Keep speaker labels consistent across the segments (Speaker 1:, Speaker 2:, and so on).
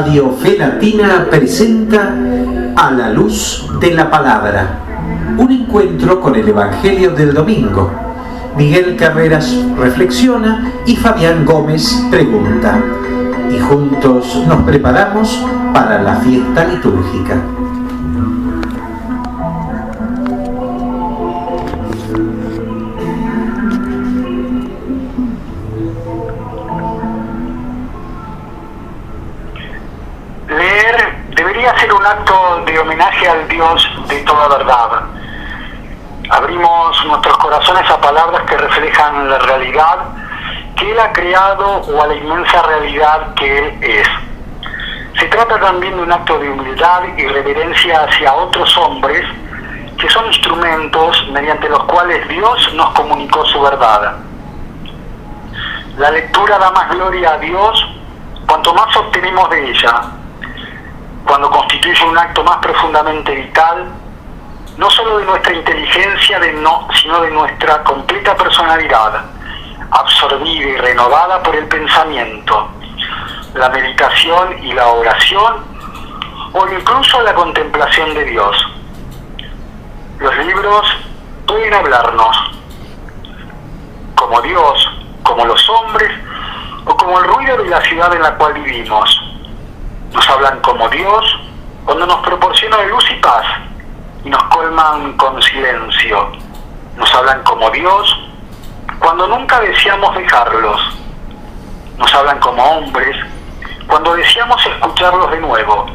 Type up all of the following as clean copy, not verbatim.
Speaker 1: Radio Fe Latina presenta A la Luz de la Palabra, un encuentro con el Evangelio del domingo. Miguel Carreras reflexiona y Fabián Gómez pregunta. Y juntos nos preparamos para la fiesta litúrgica.
Speaker 2: Debería ser un acto de homenaje al Dios de toda verdad. Abrimos nuestros corazones a palabras que reflejan la realidad que Él ha creado o a la inmensa realidad que Él es. Se trata también de un acto de humildad y reverencia hacia otros hombres que son instrumentos mediante los cuales Dios nos comunicó su verdad. La lectura da más gloria a Dios cuanto más obtenemos de ella. Cuando constituye un acto más profundamente vital, no solo de nuestra inteligencia, sino de nuestra completa personalidad, absorbida y renovada por el pensamiento, la meditación y la oración, o incluso la contemplación de Dios. Los libros pueden hablarnos, como Dios, como los hombres, o como el ruido de la ciudad en la cual vivimos. Nos hablan como Dios cuando nos proporcionan luz y paz y nos colman con silencio. Nos hablan como Dios cuando nunca deseamos dejarlos. Nos hablan como hombres cuando deseamos escucharlos de nuevo.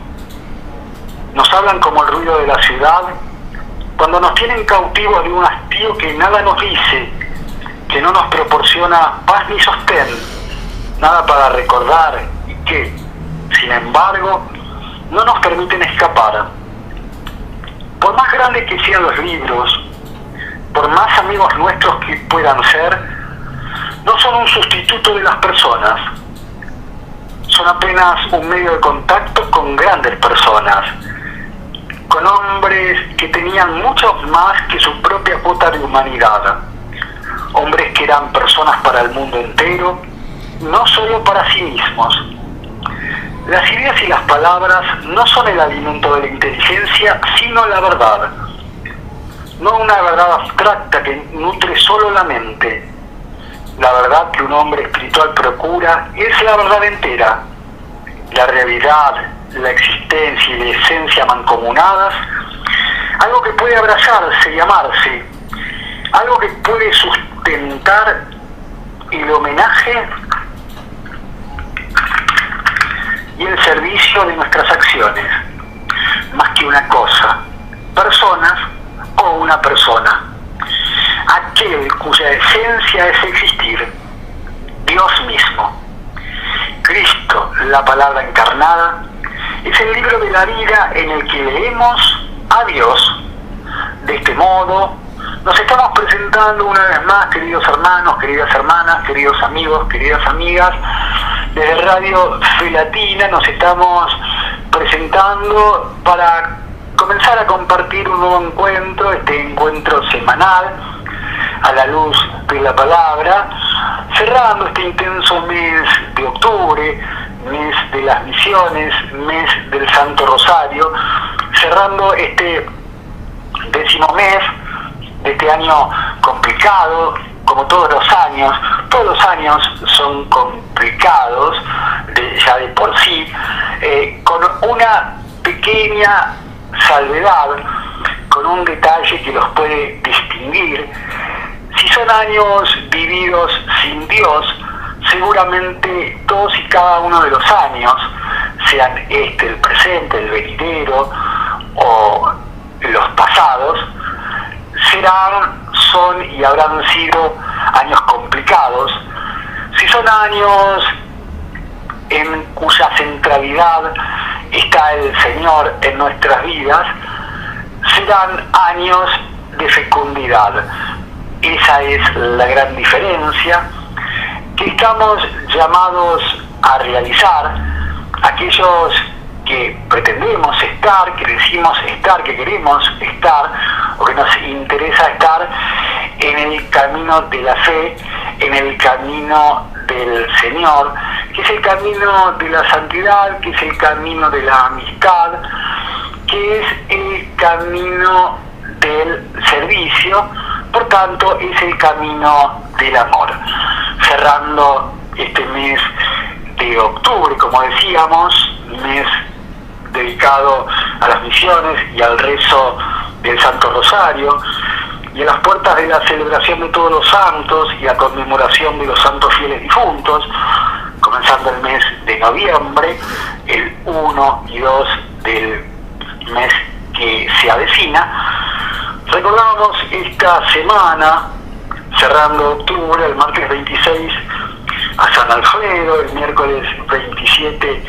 Speaker 2: Nos hablan como el ruido de la ciudad cuando nos tienen cautivos de un hastío que nada nos dice, que no nos proporciona paz ni sostén, nada para recordar y que, sin embargo, no nos permiten escapar. Por más grandes que sean los libros, por más amigos nuestros que puedan ser, no son un sustituto de las personas. Son apenas un medio de contacto con grandes personas, con hombres que tenían mucho más que su propia cuota de humanidad. Hombres que eran personas para el mundo entero, no solo para sí mismos. Las ideas y las palabras no son el alimento de la inteligencia, sino la verdad. No una verdad abstracta que nutre solo la mente. La verdad que un hombre espiritual procura es la verdad entera. La realidad, la existencia y la esencia mancomunadas, algo que puede abrazarse y amarse, algo que puede sustentar el homenaje y el servicio de nuestras acciones, más que una cosa, personas o una persona. Aquel cuya esencia es existir, Dios mismo. Cristo, la palabra encarnada, es el libro de la vida en el que leemos a Dios. De este modo, nos estamos presentando una vez más, queridos hermanos, queridas hermanas, queridos amigos, queridas amigas. Desde Radio Fe Latina nos estamos presentando para comenzar a compartir un nuevo encuentro, este encuentro semanal, a la luz de la palabra, cerrando este intenso mes de octubre, mes de las misiones, mes del Santo Rosario, cerrando este 10º mes de este año complicado, como todos los años son complicados ya de por sí, con una pequeña salvedad, con un detalle que los puede distinguir. Si son años vividos sin Dios, seguramente todos y cada uno de los años, sean el presente, el venidero o los pasados, son y habrán sido años complicados. Si son años en cuya centralidad está el Señor en nuestras vidas, serán años de fecundidad. Esa es la gran diferencia que estamos llamados a realizar aquellos que pretendemos estar, que decimos estar, que queremos estar, o que nos interesa estar en el camino de la fe, en el camino del Señor, que es el camino de la santidad, que es el camino de la amistad, que es el camino del servicio, por tanto es el camino del amor. Cerrando este mes de octubre, como decíamos, mes dedicado a las misiones y al rezo del Santo Rosario, y a las puertas de la celebración de todos los santos y a conmemoración de los santos fieles difuntos, comenzando el mes de noviembre, el 1 y 2 del mes que se avecina. Recordamos esta semana, cerrando octubre, el martes 26 a San Alfredo, el miércoles 27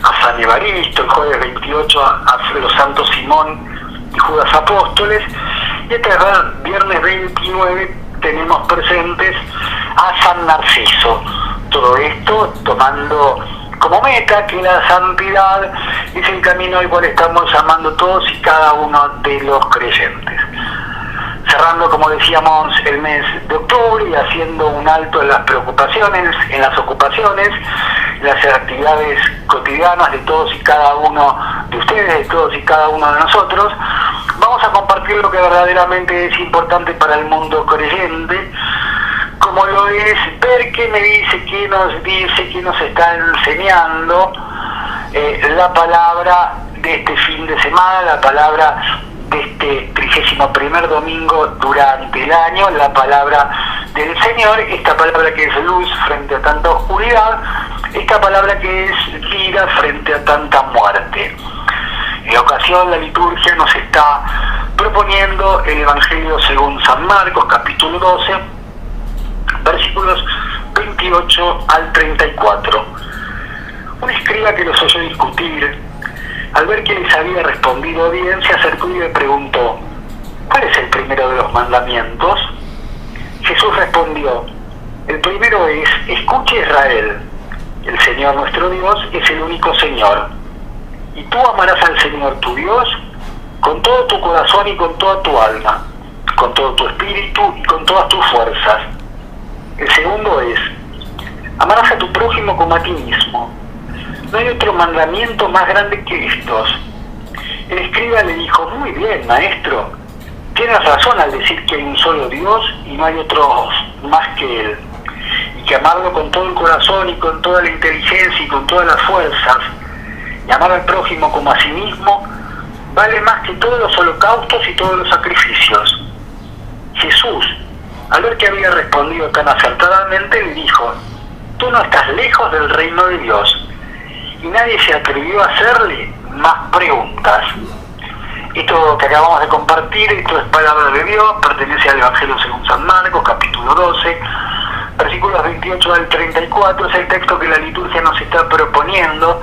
Speaker 2: a San Evaristo, el jueves 28 a los santos Simón y Judas Apóstoles, y este viernes 29 tenemos presentes a San Narciso. Todo esto tomando como meta que la santidad es el camino al cual estamos llamando todos y cada uno de los creyentes. Cerrando, como decíamos, el mes de octubre y haciendo un alto en las preocupaciones, en las ocupaciones, las actividades cotidianas de todos y cada uno de ustedes, de todos y cada uno de nosotros, vamos a compartir lo que verdaderamente es importante para el mundo creyente, como lo es ver qué me dice, qué nos está enseñando la palabra de este fin de semana, la palabra de este 31º domingo durante el año, la palabra del Señor, esta palabra que es luz frente a tanta oscuridad, esta palabra que es vida frente a tanta muerte. En la ocasión, la liturgia nos está proponiendo el Evangelio según San Marcos, capítulo 12, versículos 28 al 34. Un escriba que los oyó discutir, al ver que les había respondido bien, se acercó y le preguntó: ¿cuál es el primero de los mandamientos? Jesús respondió: el primero es: escuche Israel, el Señor nuestro Dios es el único Señor, y tú amarás al Señor tu Dios con todo tu corazón y con toda tu alma, con todo tu espíritu y con todas tus fuerzas. El segundo es: amarás a tu prójimo como a ti mismo. No hay otro mandamiento más grande que estos. El escriba le dijo: muy bien, maestro, tienes razón al decir que hay un solo Dios y no hay otro más que Él, y que amarlo con todo el corazón y con toda la inteligencia y con todas las fuerzas, y amar al prójimo como a sí mismo, vale más que todos los holocaustos y todos los sacrificios. Jesús, al ver que había respondido tan acertadamente, le dijo: tú no estás lejos del reino de Dios. Y nadie se atrevió a hacerle más preguntas. Esto que acabamos de compartir, esto es palabra de Dios, pertenece al Evangelio según San Marcos, capítulo 12, versículos 28 al 34, es el texto que la liturgia nos está proponiendo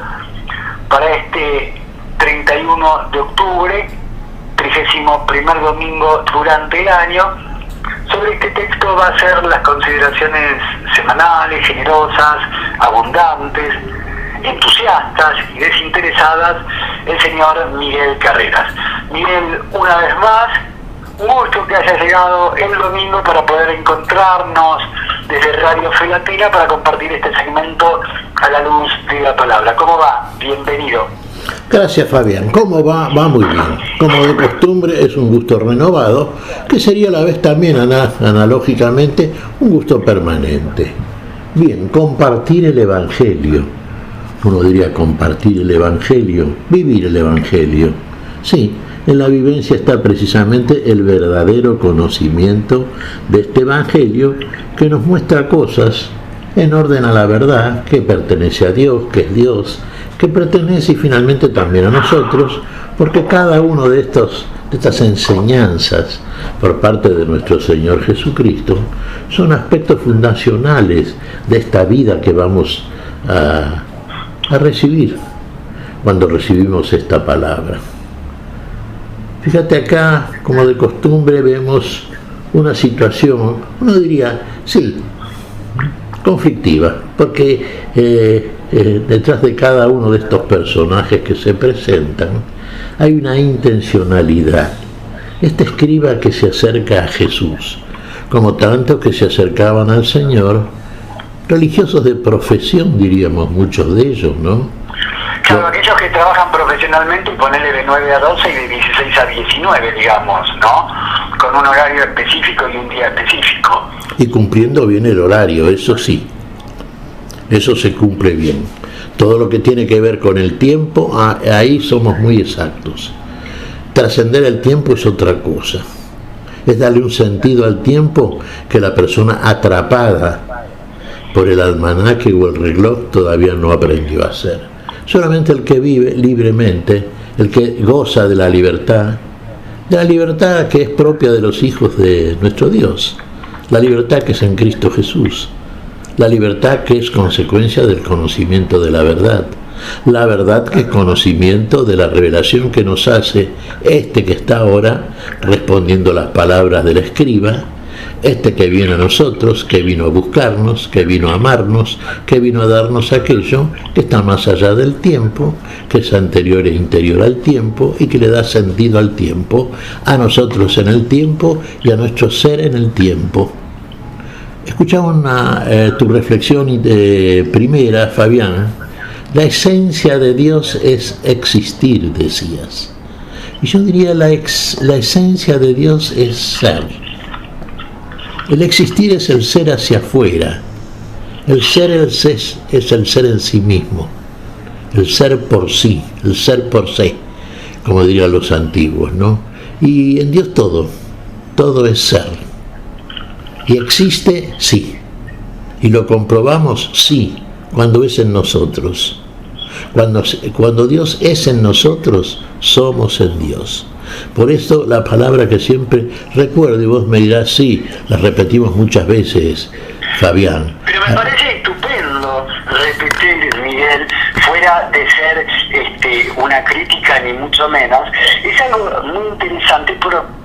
Speaker 2: para este 31 de octubre, 31º domingo durante el año. Sobre este texto va a ser las consideraciones semanales, generosas, abundantes, entusiastas y desinteresadas, el señor Miguel Carreras. Miguel, una vez más, un gusto que haya llegado el domingo para poder encontrarnos desde Radio Fe Latina para compartir este segmento a la luz de la palabra. ¿Cómo va? Bienvenido.
Speaker 3: Gracias, Fabián. ¿Cómo va? Va muy bien. Como de costumbre, es un gusto renovado, que sería a la vez también analógicamente un gusto permanente. Bien, compartir el Evangelio. Uno diría compartir el Evangelio, vivir el Evangelio. Sí, en la vivencia está precisamente el verdadero conocimiento de este Evangelio que nos muestra cosas en orden a la verdad, que pertenece a Dios, que es Dios, que pertenece y finalmente también a nosotros, porque cada uno de estas enseñanzas por parte de nuestro Señor Jesucristo son aspectos fundacionales de esta vida que vamos a recibir cuando recibimos esta palabra. Fíjate acá, como de costumbre, vemos una situación, uno diría, sí, conflictiva, porque detrás de cada uno de estos personajes que se presentan hay una intencionalidad. Este escriba que se acerca a Jesús, como tantos que se acercaban al Señor, religiosos de profesión, diríamos muchos de ellos, ¿no?
Speaker 2: Claro, aquellos que trabajan profesionalmente y ponerle de 9 a 12 y de 16 a 19, digamos, ¿no? Con un horario específico y un día específico.
Speaker 3: Y cumpliendo bien el horario, eso sí. Eso se cumple bien. Todo lo que tiene que ver con el tiempo, ahí somos muy exactos. Trascender el tiempo es otra cosa. Es darle un sentido al tiempo que la persona atrapada por el almanaque o el reloj todavía no aprendió a hacer. Solamente el que vive libremente, el que goza de la libertad que es propia de los hijos de nuestro Dios, la libertad que es en Cristo Jesús, la libertad que es consecuencia del conocimiento de la verdad que es conocimiento de la revelación que nos hace que está ahora respondiendo las palabras del escriba, que viene a nosotros, que vino a buscarnos, que vino a amarnos, que vino a darnos aquello que está más allá del tiempo, que es anterior e interior al tiempo y que le da sentido al tiempo, a nosotros en el tiempo y a nuestro ser en el tiempo. Escuchamos tu reflexión primera, Fabián. La esencia de Dios es existir, decías. Y yo diría la esencia de Dios es ser. El existir es el ser hacia afuera. El ser es el ser en sí mismo. El ser por sí, el ser por sí, como dirían los antiguos, ¿no? Y en Dios todo es ser. Y existe, sí. Y lo comprobamos, sí, cuando es en nosotros. Cuando Dios es en nosotros, somos en Dios. Por esto la palabra que siempre recuerdo, y vos me dirás, sí, la repetimos muchas veces, Fabián.
Speaker 2: Pero me parece estupendo repetir, Miguel, fuera de ser una crítica ni mucho menos, es algo muy interesante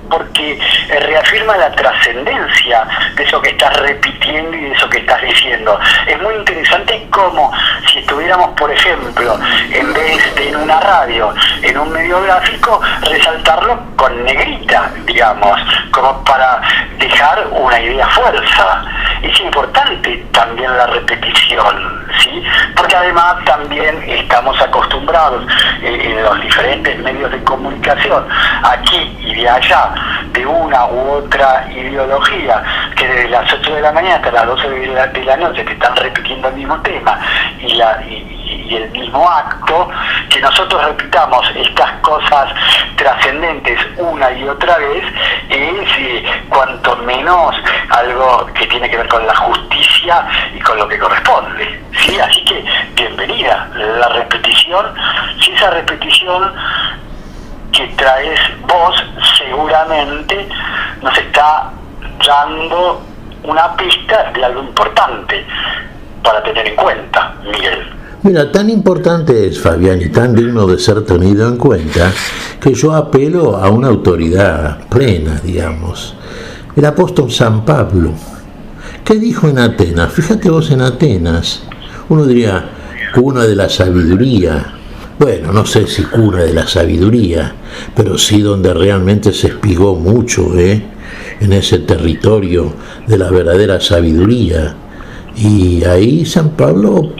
Speaker 2: porque reafirma la trascendencia de eso que estás repitiendo y de eso que estás diciendo. Es muy interesante como si estuviéramos, por ejemplo, en vez de en una radio, en un medio gráfico, resaltarlo con negrita, digamos, como para dejar una idea fuerza. Es importante también la repetición, ¿sí? Porque además también estamos acostumbrados en los diferentes medios de comunicación, aquí y de allá, de una u otra ideología, que desde las 8 de la mañana hasta las 12 de la noche te están repitiendo el mismo tema y el mismo acto, que nosotros repitamos estas cosas trascendentes una y otra vez, es cuanto menos algo que tiene que ver con la justicia y con lo que corresponde, ¿sí? Así que bienvenida la repetición. Si esa repetición que traes vos seguramente nos está dando una pista de algo importante para tener en cuenta, Miguel.
Speaker 3: Mira, tan importante es, Fabián, y tan digno de ser tenido en cuenta, que yo apelo a una autoridad plena, digamos. El apóstol San Pablo, ¿qué dijo en Atenas? Fíjate vos en Atenas, uno diría, cuna de la sabiduría. Bueno, no sé si cuna de la sabiduría, pero sí donde realmente se espigó mucho, en ese territorio de la verdadera sabiduría. Y ahí San Pablo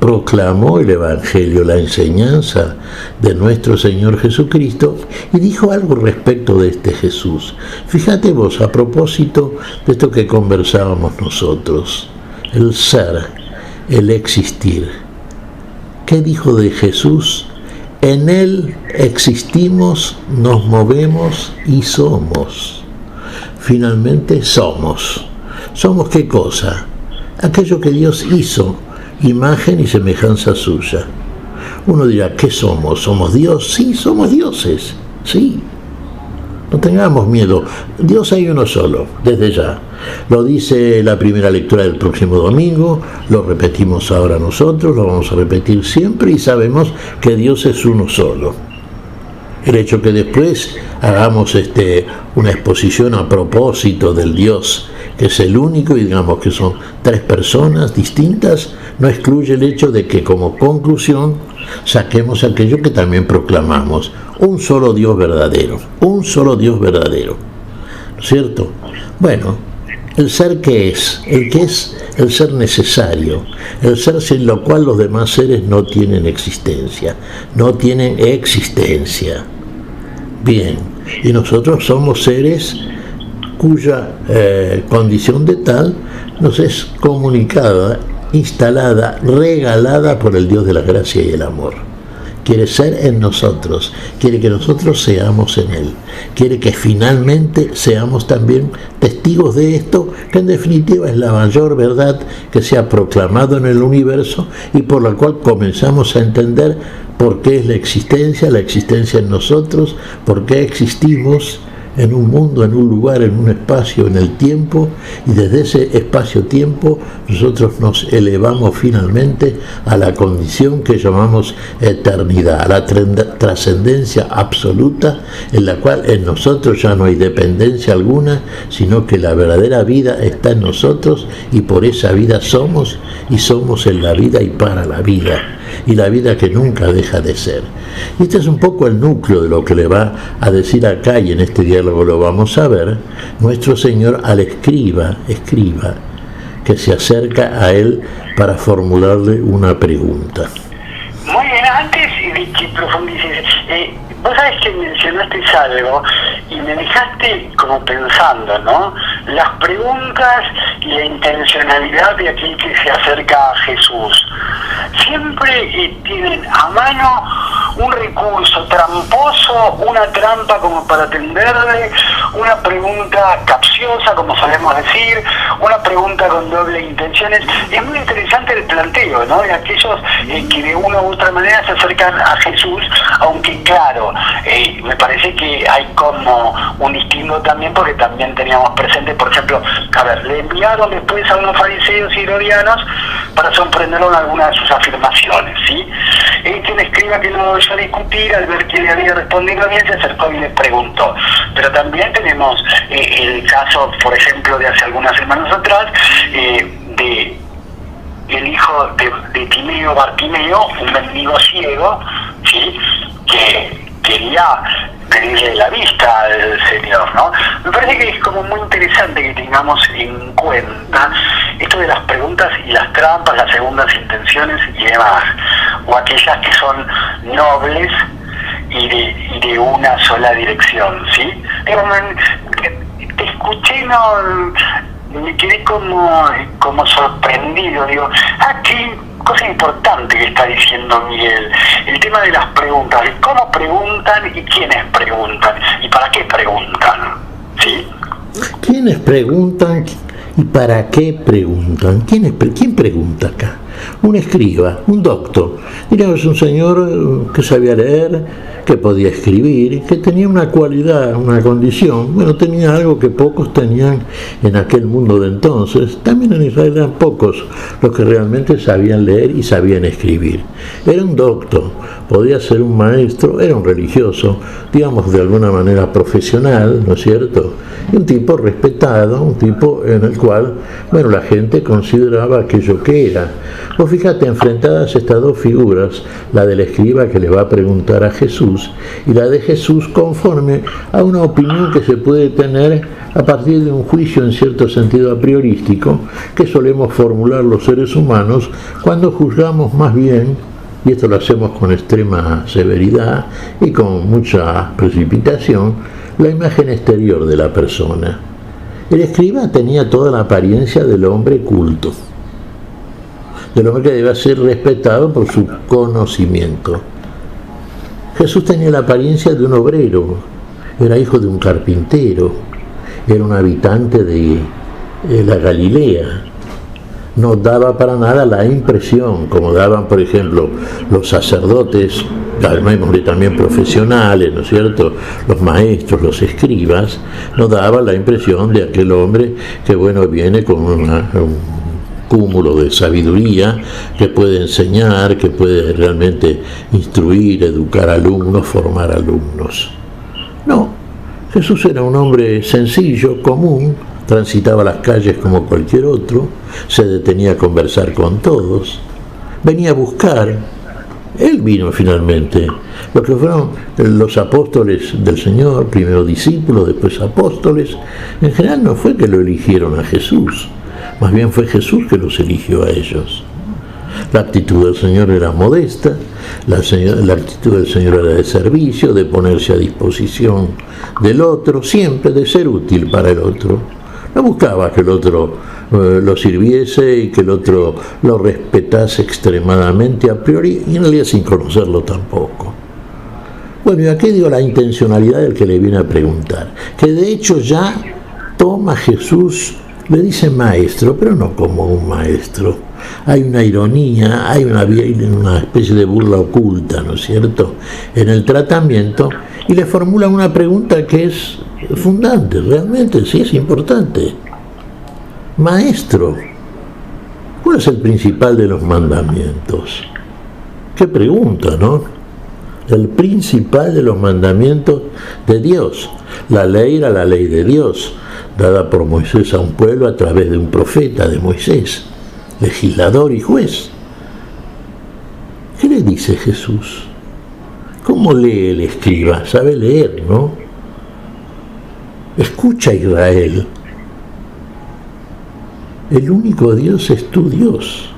Speaker 3: proclamó el Evangelio, la enseñanza de nuestro Señor Jesucristo, y dijo algo respecto de este Jesús. Fíjate vos, a propósito de esto que conversábamos nosotros, el ser, el existir. ¿Qué dijo de Jesús? En Él existimos, nos movemos y somos. Finalmente somos. ¿Somos qué cosa? Aquello que Dios hizo, imagen y semejanza suya. Uno dirá, ¿qué somos? ¿Somos Dios? Sí, somos dioses, sí. No tengamos miedo, Dios hay uno solo, desde ya. Lo dice la primera lectura del próximo domingo, lo repetimos ahora nosotros, lo vamos a repetir siempre y sabemos que Dios es uno solo. El hecho que después hagamos una exposición a propósito del Dios, que es el único, y digamos que son tres personas distintas, no excluye el hecho de que como conclusión saquemos aquello que también proclamamos: un solo Dios verdadero, un solo Dios verdadero, ¿no es cierto? Bueno, El ser que es, el que es el ser necesario, el ser sin lo cual los demás seres no tienen existencia, no tienen existencia. Bien, y nosotros somos seres cuya condición de tal nos es comunicada, instalada, regalada por el Dios de la gracia y el amor. Quiere ser en nosotros, quiere que nosotros seamos en Él, quiere que finalmente seamos también testigos de esto, que en definitiva es la mayor verdad que se ha proclamado en el universo y por la cual comenzamos a entender por qué es la existencia en nosotros, por qué existimos en un mundo, en un lugar, en un espacio, en el tiempo, y desde ese espacio-tiempo nosotros nos elevamos finalmente a la condición que llamamos eternidad, a la trascendencia absoluta, en la cual en nosotros ya no hay dependencia alguna, sino que la verdadera vida está en nosotros y por esa vida somos, y somos en la vida y para la vida, y la vida que nunca deja de ser. Y este es un poco el núcleo de lo que le va a decir acá, y en este diálogo lo vamos a ver, nuestro Señor al escriba que se acerca a él para formularle una pregunta.
Speaker 2: Muy bien, antes de que profundices, vos sabés que mencionaste algo y me dejaste como pensando, ¿no? Las preguntas y la intencionalidad de aquel que se acerca a Jesús siempre tienen a mano un recurso tramposo, una trampa como para tenderle, una pregunta capciosa, como solemos decir, una pregunta con doble intenciones. Es muy interesante el planteo, ¿no? De aquellos que de una u otra manera se acercan a Jesús, aunque claro, me parece que hay como un distingo también, porque también teníamos presente, por ejemplo, le enviaron después a unos fariseos y herodianos para sorprenderlo en algunas de sus afirmaciones, ¿sí? Quien escriba que no oyó discutir, al ver que le había respondido bien, se acercó y le preguntó. Pero también tenemos el caso, por ejemplo, de hace algunas semanas atrás, de el hijo de Timeo, Bartimeo, un mendigo ciego, ¿sí? Que quería pedirle la vista al Señor, ¿no? Me parece que es como muy interesante que tengamos en cuenta esto de las preguntas y las trampas, las segundas intenciones y demás, o aquellas que son nobles y de una sola dirección, ¿sí? Te escuché, me quedé como sorprendido, digo, qué cosa importante que está diciendo Miguel, el tema de las preguntas, de cómo preguntan y quiénes preguntan, y para qué preguntan, ¿sí?
Speaker 3: ¿Quiénes preguntan y para qué preguntan? ¿Quién pregunta acá? Un escriba, un doctor, diríamos un señor que sabía leer, que podía escribir, que tenía una cualidad, una condición, tenía algo que pocos tenían en aquel mundo de entonces. También en Israel eran pocos los que realmente sabían leer y sabían escribir. Era un doctor, podía ser un maestro, era un religioso, digamos de alguna manera profesional, ¿no es cierto? Y un tipo respetado, un tipo en el cual, la gente consideraba aquello que era. Vos fíjate, enfrentadas estas dos figuras, la del escriba que le va a preguntar a Jesús y la de Jesús conforme a una opinión que se puede tener a partir de un juicio en cierto sentido a priorístico que solemos formular los seres humanos cuando juzgamos más bien, y esto lo hacemos con extrema severidad y con mucha precipitación, la imagen exterior de la persona. El escriba tenía toda la apariencia del hombre culto, del hombre que debe ser respetado por su conocimiento. Jesús tenía la apariencia de un obrero, era hijo de un carpintero, era un habitante de la Galilea. No daba para nada la impresión, como daban, por ejemplo, los sacerdotes, llamémosle también profesionales, ¿no es cierto?, los maestros, los escribas, no daba la impresión de aquel hombre que, viene con un cúmulo de sabiduría, que puede enseñar, que puede realmente instruir, educar alumnos, formar alumnos. No, Jesús era un hombre sencillo, común, transitaba las calles como cualquier otro, se detenía a conversar con todos, venía a buscar Él vino finalmente. Los que fueron los apóstoles del Señor, primero discípulos, después apóstoles, en general no fue que lo eligieron a Jesús, más bien fue Jesús que los eligió a ellos. La actitud del Señor era modesta, la actitud del Señor era de servicio, de ponerse a disposición del otro, siempre de ser útil para el otro. No buscaba que el otro lo sirviese y que el otro lo respetase extremadamente a priori y en realidad sin conocerlo tampoco. Bueno, y aquí digo la intencionalidad del que le viene a preguntar, que de hecho ya toma Jesús, le dice maestro, pero no como un maestro. Hay una ironía, hay una especie de burla oculta, ¿no es cierto?, en el tratamiento, y le formula una pregunta que es fundante, realmente sí es importante. Maestro, ¿cuál es el principal de los mandamientos? Qué pregunta, ¿no? El principal de los mandamientos de Dios. La ley era la ley de Dios, dada por Moisés a un pueblo a través de un profeta, de Moisés, legislador y juez. ¿Qué le dice Jesús? ¿Cómo lee el escriba? Sabe leer, ¿no? Escucha, Israel. El único Dios es tu Dios,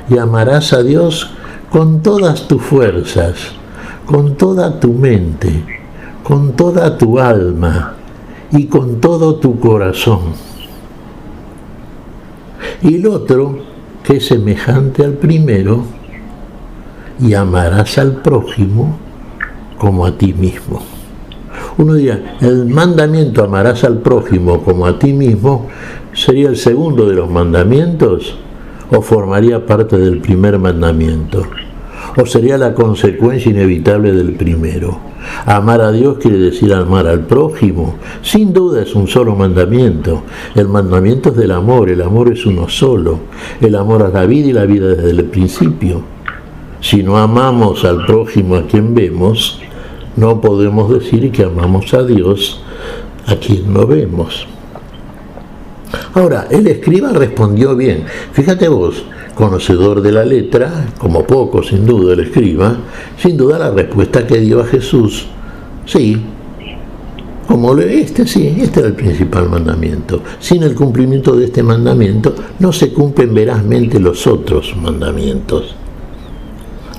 Speaker 3: y amarás a Dios con todas tus fuerzas, con toda tu mente, con toda tu alma y con todo tu corazón. Y el otro, que es semejante al primero, y amarás al prójimo como a ti mismo. Uno dirá, el mandamiento amarás al prójimo como a ti mismo sería el segundo de los mandamientos o formaría parte del primer mandamiento o sería la consecuencia inevitable del primero. Amar a Dios quiere decir amar al prójimo. Sin duda es un solo mandamiento. El mandamiento es del amor, el amor es uno solo. El amor a la vida y la vida desde el principio. Si no amamos al prójimo a quien vemos, no podemos decir que amamos a Dios a quien no vemos. Ahora, el escriba respondió bien. Fíjate vos, conocedor de la letra, como poco sin duda el escriba, sin duda la respuesta que dio a Jesús, sí, este era el principal mandamiento. Sin el cumplimiento de este mandamiento no se cumplen verazmente los otros mandamientos.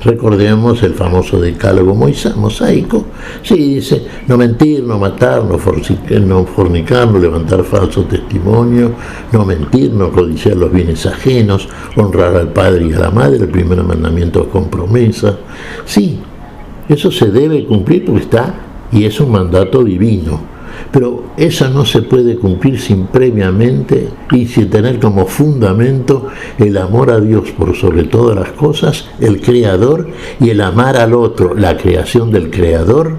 Speaker 3: Recordemos el famoso decálogo mosaico. Sí, dice, no mentir, no matar, no fornicar, no levantar falso testimonio, no mentir, no codiciar los bienes ajenos, honrar al padre y a la madre, el primer mandamiento con promesa. Sí, eso se debe cumplir porque está, y es un mandato divino. Pero eso no se puede cumplir sin previamente y sin tener como fundamento el amor a Dios por sobre todas las cosas, el Creador, y el amar al otro, la creación del Creador,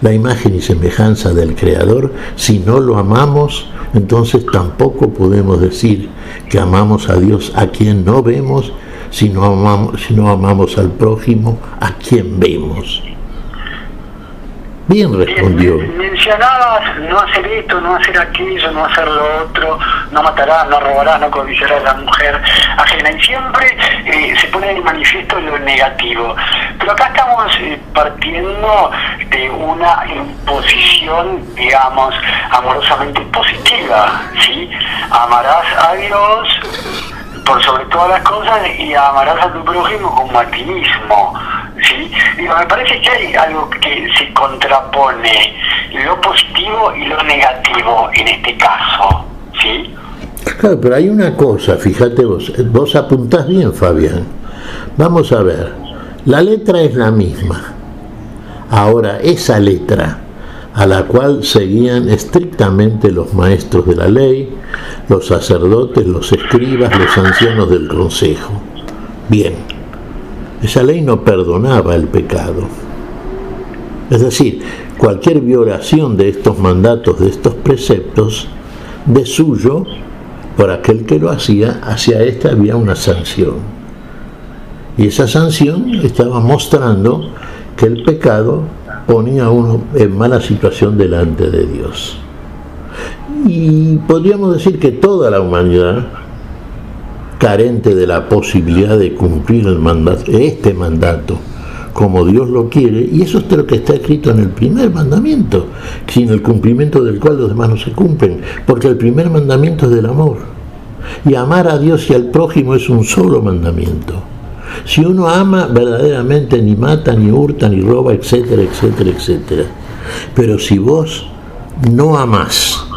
Speaker 3: la imagen y semejanza del Creador. Si no lo amamos, entonces tampoco podemos decir que amamos a Dios a quien no vemos, si no amamos al prójimo a quien vemos. Bien respondió.
Speaker 2: Mencionabas no hacer esto, no hacer aquello, no hacer lo otro, no matarás, no robarás, no codiciarás a la mujer ajena. Y siempre se pone de manifiesto lo negativo. Pero acá estamos partiendo de una imposición, digamos, amorosamente positiva, ¿sí? Amarás a Dios por sobre todas las cosas y amarás a tu prójimo como a ti mismo. ¿Sí? Me parece que hay algo que se contrapone, lo positivo y lo negativo en este caso, ¿sí?
Speaker 3: Claro, pero hay una cosa, fíjate vos apuntás bien, Fabián. Vamos a ver, la letra es la misma. Ahora, esa letra a la cual seguían estrictamente los maestros de la ley, los sacerdotes, los escribas, los ancianos del consejo. Bien. Esa ley no perdonaba el pecado. Es decir, cualquier violación de estos mandatos, de estos preceptos, de suyo, por aquel que lo hacía, hacia esta había una sanción. Y esa sanción estaba mostrando que el pecado ponía a uno en mala situación delante de Dios. Y podríamos decir que toda la humanidad, carente de la posibilidad de cumplir este mandato como Dios lo quiere, y eso es lo que está escrito en el primer mandamiento, sin el cumplimiento del cual los demás no se cumplen, porque el primer mandamiento es del amor, y amar a Dios y al prójimo es un solo mandamiento. Si uno ama verdaderamente, ni mata, ni hurta, ni roba, etcétera, etcétera, etcétera. Pero si vos no amás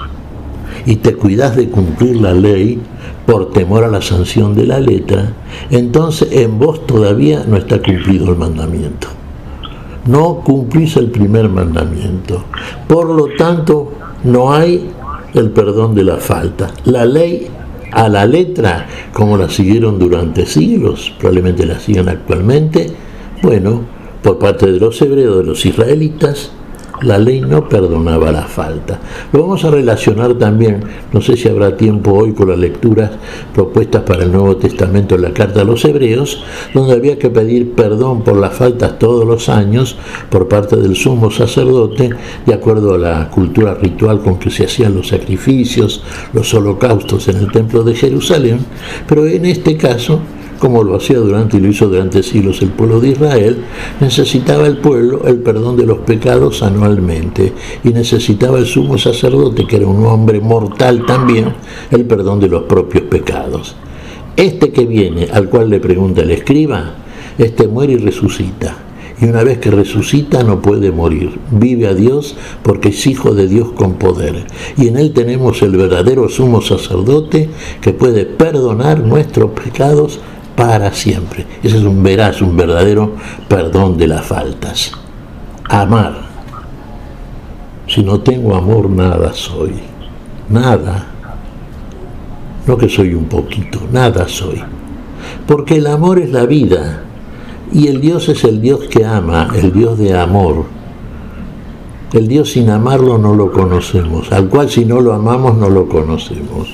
Speaker 3: y te cuidás de cumplir la ley por temor a la sanción de la letra, entonces en vos todavía no está cumplido el mandamiento. No cumplís el primer mandamiento. Por lo tanto, no hay el perdón de la falta. La ley a la letra, como la siguieron durante siglos, probablemente la sigan actualmente, bueno, por parte de los hebreos, de los israelitas, la ley no perdonaba la falta. Lo vamos a relacionar también, no sé si habrá tiempo hoy, con las lecturas propuestas para el Nuevo Testamento en la carta a los Hebreos, donde había que pedir perdón por las faltas todos los años por parte del sumo sacerdote, de acuerdo a la cultura ritual con que se hacían los sacrificios, los holocaustos en el templo de Jerusalén, pero en este caso, como lo hacía durante y lo hizo durante siglos el pueblo de Israel, necesitaba el pueblo el perdón de los pecados anualmente, y necesitaba el sumo sacerdote, que era un hombre mortal también, el perdón de los propios pecados. Este que viene, al cual le pregunta el escriba, este muere y resucita, y una vez que resucita no puede morir, vive a Dios porque es hijo de Dios con poder, y en él tenemos el verdadero sumo sacerdote que puede perdonar nuestros pecados para siempre. Ese es un verdadero perdón de las faltas. Amar. Si no tengo amor, nada soy. Nada. No que soy un poquito, nada soy. Porque el amor es la vida. Y el Dios es el Dios que ama, el Dios de amor. El Dios sin amarlo no lo conocemos. Al cual si no lo amamos, no lo conocemos.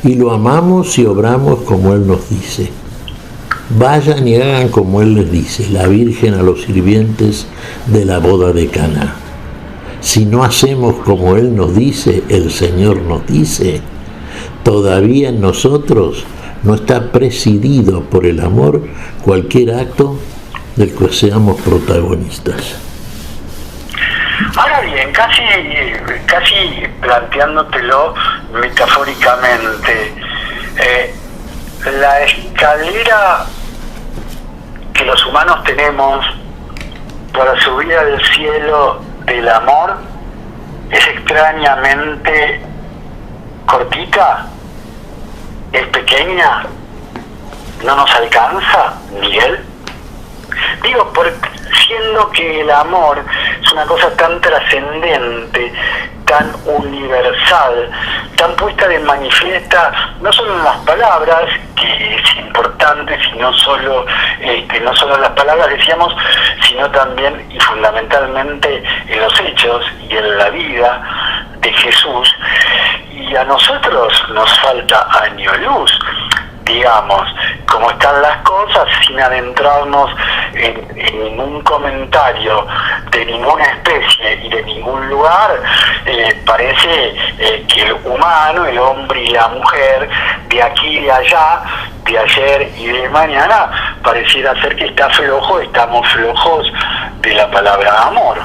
Speaker 3: Y lo amamos si obramos como Él nos dice. Vayan y hagan como Él les dice, la Virgen a los sirvientes de la boda de Caná. Si no hacemos como Él nos dice, el Señor nos dice, todavía en nosotros no está presidido por el amor cualquier acto del que seamos protagonistas.
Speaker 2: Ahora bien, casi planteándotelo metafóricamente, la escalera que los humanos tenemos para subir al cielo del amor es extrañamente cortita, es pequeña, no nos alcanza, Miguel. Digo, siendo que el amor es una cosa tan trascendente, tan universal, tan puesta de manifiesta, no solo en las palabras, que es importante, sino solo, no solo en las palabras, decíamos, sino también y fundamentalmente en los hechos y en la vida de Jesús. Y a nosotros nos falta año luz, digamos, como están las cosas, sin adentrarnos en ningún comentario de ninguna especie y de ningún lugar, parece que el humano, el hombre y la mujer, de aquí y de allá, de ayer y de mañana, pareciera ser que estamos flojos de la palabra amor,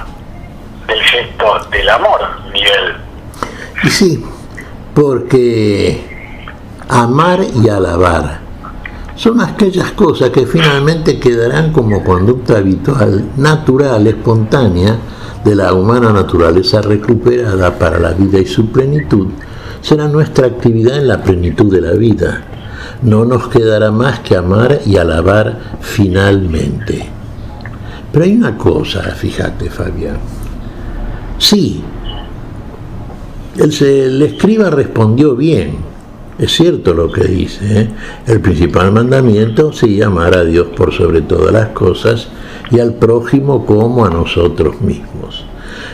Speaker 2: del gesto del amor, Miguel.
Speaker 3: Y sí, porque amar y alabar son aquellas cosas que finalmente quedarán como conducta habitual, natural, espontánea, de la humana naturaleza recuperada para la vida y su plenitud. Será nuestra actividad en la plenitud de la vida. No nos quedará más que amar y alabar finalmente. Pero hay una cosa, fíjate, Fabián. Sí, el escriba respondió bien. Es cierto lo que dice, ¿eh? El principal mandamiento, sí, amar a Dios por sobre todas las cosas y al prójimo como a nosotros mismos.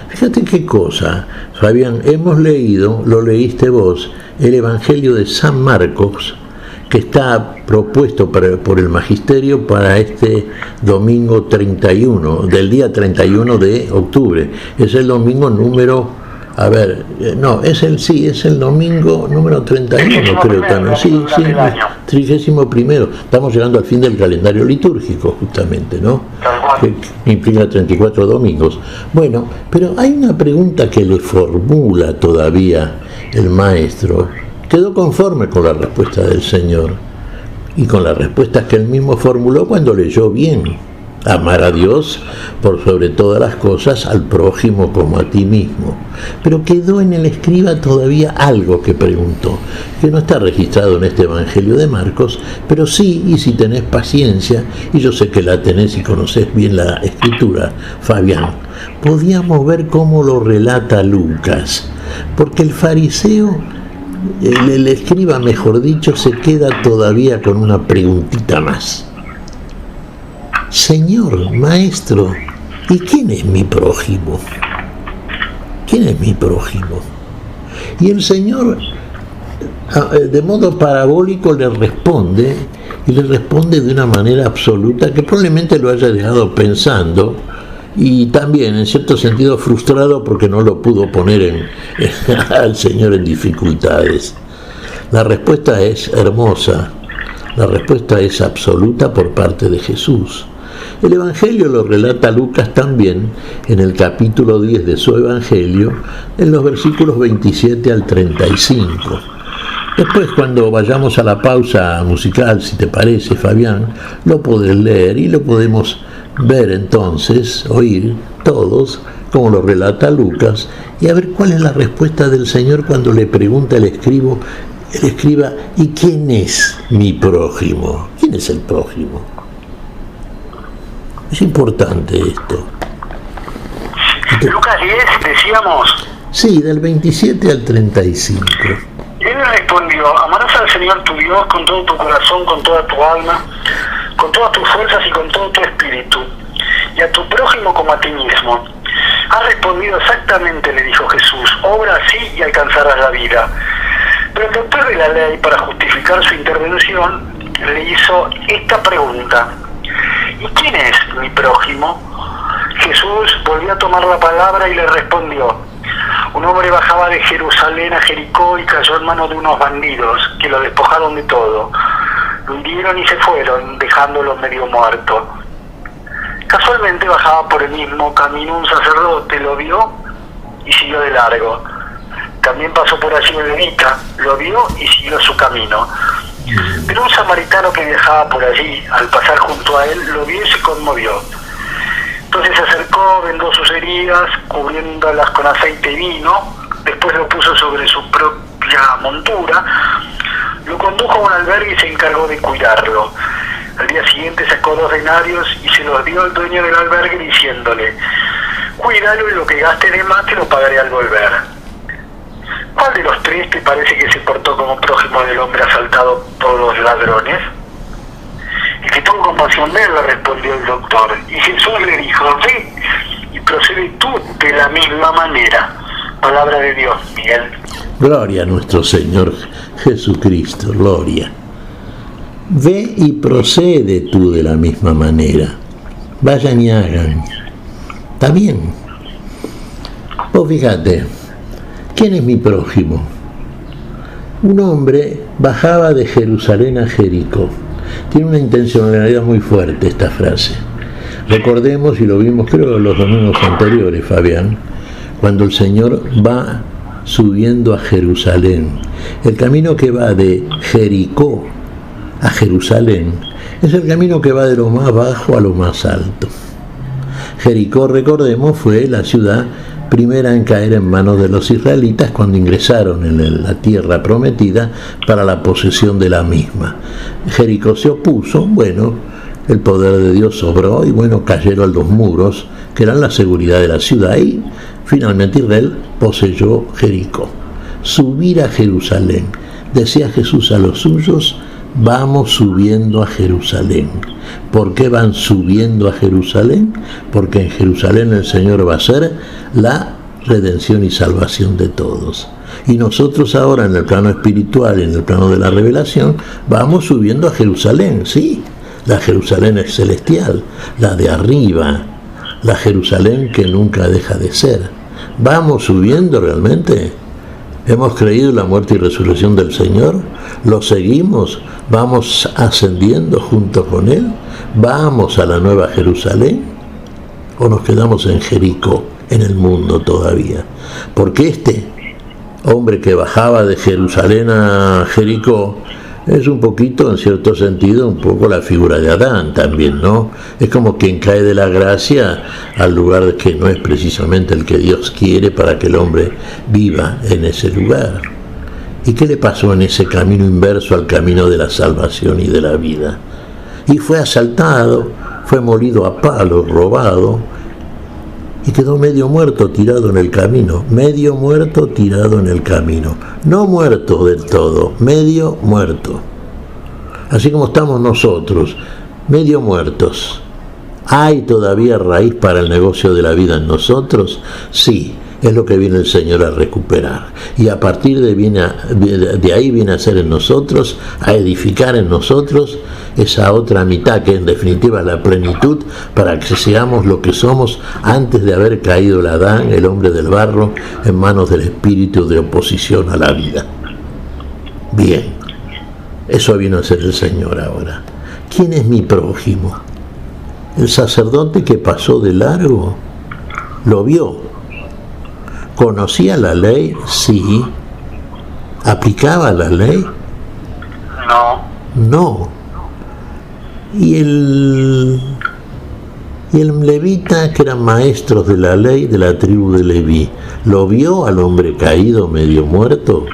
Speaker 3: Fíjate qué cosa, Fabián, hemos leído, lo leíste vos, el Evangelio de San Marcos, que está propuesto por el Magisterio para este domingo 31, del día 31 de octubre. Es el domingo número A ver, no, es el domingo número 31, creo también. Sí, 31. Estamos llegando al fin del calendario litúrgico, justamente, ¿no? Que implica 34 domingos. Bueno, pero hay una pregunta que le formula todavía el maestro. Quedó conforme con la respuesta del Señor y con las respuestas que él mismo formuló cuando leyó bien. Amar a Dios por sobre todas las cosas, al prójimo como a ti mismo. Pero quedó en el escriba todavía algo que preguntó, que no está registrado en este Evangelio de Marcos, pero sí, y si tenés paciencia, y yo sé que la tenés y conocés bien la Escritura, Fabián, podíamos ver cómo lo relata Lucas, porque el fariseo, el escriba, mejor dicho, se queda todavía con una preguntita más. Señor, maestro, ¿y quién es mi prójimo? ¿Quién es mi prójimo? Y el Señor, de modo parabólico, le responde, y le responde de una manera absoluta que probablemente lo haya dejado pensando, y también, en cierto sentido, frustrado porque no lo pudo poner al Señor en dificultades. La respuesta es hermosa, la respuesta es absoluta por parte de Jesús. El Evangelio lo relata Lucas también en el capítulo 10 de su Evangelio, en los versículos 27 al 35. Después, cuando vayamos a la pausa musical, si te parece, Fabián, lo podés leer y lo podemos ver entonces, oír todos, como lo relata Lucas, y a ver cuál es la respuesta del Señor cuando le pregunta el escriba, ¿y quién es mi prójimo? ¿Quién es el prójimo? Es importante esto.
Speaker 2: Lucas 10, decíamos.
Speaker 3: Sí, del 27 al 35.
Speaker 2: Él respondió: amarás al Señor tu Dios con todo tu corazón, con toda tu alma, con todas tus fuerzas y con todo tu espíritu, y a tu prójimo como a ti mismo. Has respondido exactamente, le dijo Jesús, obra así y alcanzarás la vida. Pero el doctor de la ley, para justificar su intervención, le hizo esta pregunta: ¿y quién es mi prójimo? Jesús volvió a tomar la palabra y le respondió: un hombre bajaba de Jerusalén a Jericó y cayó en manos de unos bandidos que lo despojaron de todo. Lo hirieron y se fueron, dejándolo medio muerto. Casualmente bajaba por el mismo camino un sacerdote, lo vio y siguió de largo. También pasó por allí un levita, lo vio y siguió su camino. Pero un samaritano que viajaba por allí, al pasar junto a él, lo vio y se conmovió. Entonces se acercó, vendó sus heridas, cubriéndolas con aceite y vino, después lo puso sobre su propia montura, lo condujo a un albergue y se encargó de cuidarlo. Al día siguiente sacó 2 denarios y se los dio al dueño del albergue diciéndole: cuídalo y lo que gaste de más te lo pagaré al volver. ¿Cuál de los 3 te parece que se portó como prójimo del hombre asaltado por los ladrones? El que tuvo compasión de él, le respondió el doctor. Y Jesús le dijo: ve y procede tú de la misma manera. Palabra de Dios, Miguel.
Speaker 3: Gloria a nuestro Señor Jesucristo, gloria. Ve y procede tú de la misma manera. Vayan y hagan. ¿Está bien? Vos fíjate, ¿quién es mi prójimo? Un hombre bajaba de Jerusalén a Jericó. Tiene una intencionalidad muy fuerte esta frase. Recordemos, y lo vimos creo en los domingos anteriores, Fabián, cuando el Señor va subiendo a Jerusalén. El camino que va de Jericó a Jerusalén es el camino que va de lo más bajo a lo más alto. Jericó, recordemos, fue la ciudad primera en caer en manos de los israelitas cuando ingresaron en la tierra prometida para la posesión de la misma. Jericó se opuso, bueno, el poder de Dios sobró y bueno, cayeron los muros que eran la seguridad de la ciudad y finalmente Israel poseyó Jericó. Subir a Jerusalén. Decía Jesús a los suyos: vamos subiendo a Jerusalén. ¿Por qué van subiendo a Jerusalén? Porque en Jerusalén el Señor va a ser la redención y salvación de todos. Y nosotros ahora en el plano espiritual, en el plano de la revelación, vamos subiendo a Jerusalén, sí. La Jerusalén es celestial, la de arriba, la Jerusalén que nunca deja de ser. ¿Vamos subiendo realmente? ¿Hemos creído en la muerte y resurrección del Señor? ¿Lo seguimos? ¿Vamos ascendiendo junto con Él? ¿Vamos a la Nueva Jerusalén? ¿O nos quedamos en Jericó, en el mundo todavía? Porque este hombre que bajaba de Jerusalén a Jericó es un poquito, en cierto sentido, un poco la figura de Adán también, ¿no? Es como quien cae de la gracia al lugar que no es precisamente el que Dios quiere para que el hombre viva en ese lugar. ¿Y qué le pasó en ese camino inverso al camino de la salvación y de la vida? Y fue asaltado, fue molido a palos, robado, y quedó medio muerto tirado en el camino, medio muerto tirado en el camino, no muerto del todo, medio muerto. Así como estamos nosotros, medio muertos. ¿Hay todavía raíz para el negocio de la vida en nosotros? Sí, es lo que viene el Señor a recuperar. Y a partir de ahí viene a ser en nosotros, a edificar en nosotros esa otra mitad que en definitiva es la plenitud, para que seamos lo que somos antes de haber caído el Adán, el hombre del barro, en manos del espíritu de oposición a la vida. Bien, eso vino a ser el Señor ahora. ¿Quién es mi prójimo? El sacerdote que pasó de largo lo vio. ¿Conocía la ley? Sí. ¿Aplicaba la ley? No. Y el levita, que eran maestros de la ley de la tribu de Leví, ¿lo vio al hombre caído, medio muerto?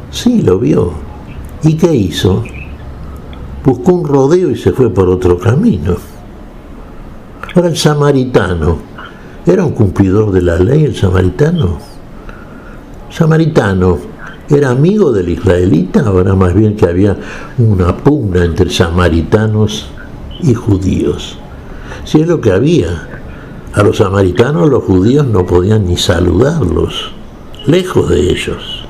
Speaker 3: Sí, lo vio. ¿Y qué hizo? Buscó un rodeo y se fue por otro camino. Ahora el samaritano, ¿era un cumplidor de la ley el samaritano? ¿Samaritano era amigo del israelita o era más bien que había una pugna entre samaritanos y judíos? Si es lo que había. A los samaritanos los judíos no podían ni saludarlos, lejos de ellos.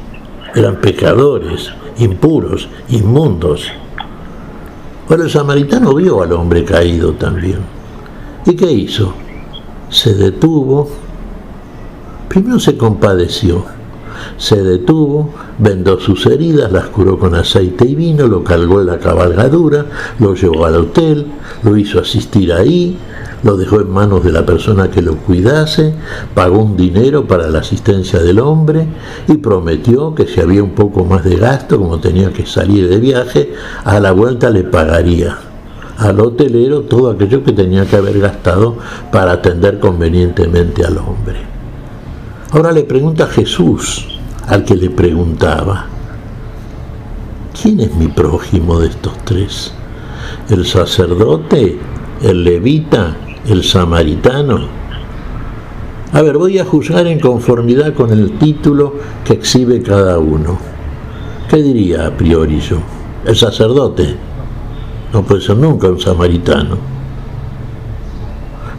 Speaker 3: Eran pecadores, impuros, inmundos. Ahora el samaritano vio al hombre caído también. ¿Y qué hizo? Se detuvo, primero se compadeció, se detuvo, vendó sus heridas, las curó con aceite y vino, lo cargó en la cabalgadura, lo llevó al hotel, lo hizo asistir ahí, lo dejó en manos de la persona que lo cuidase, pagó un dinero para la asistencia del hombre y prometió que si había un poco más de gasto, como tenía que salir de viaje, a la vuelta le pagaría al hotelero todo aquello que tenía que haber gastado para atender convenientemente al hombre. Ahora le pregunta Jesús al que le preguntaba: ¿quién es mi prójimo de estos tres? ¿El sacerdote, el levita, el samaritano? A ver, voy a juzgar en conformidad con el título que exhibe cada uno. ¿Qué diría a priori yo? ¿El sacerdote? No puede ser nunca un samaritano.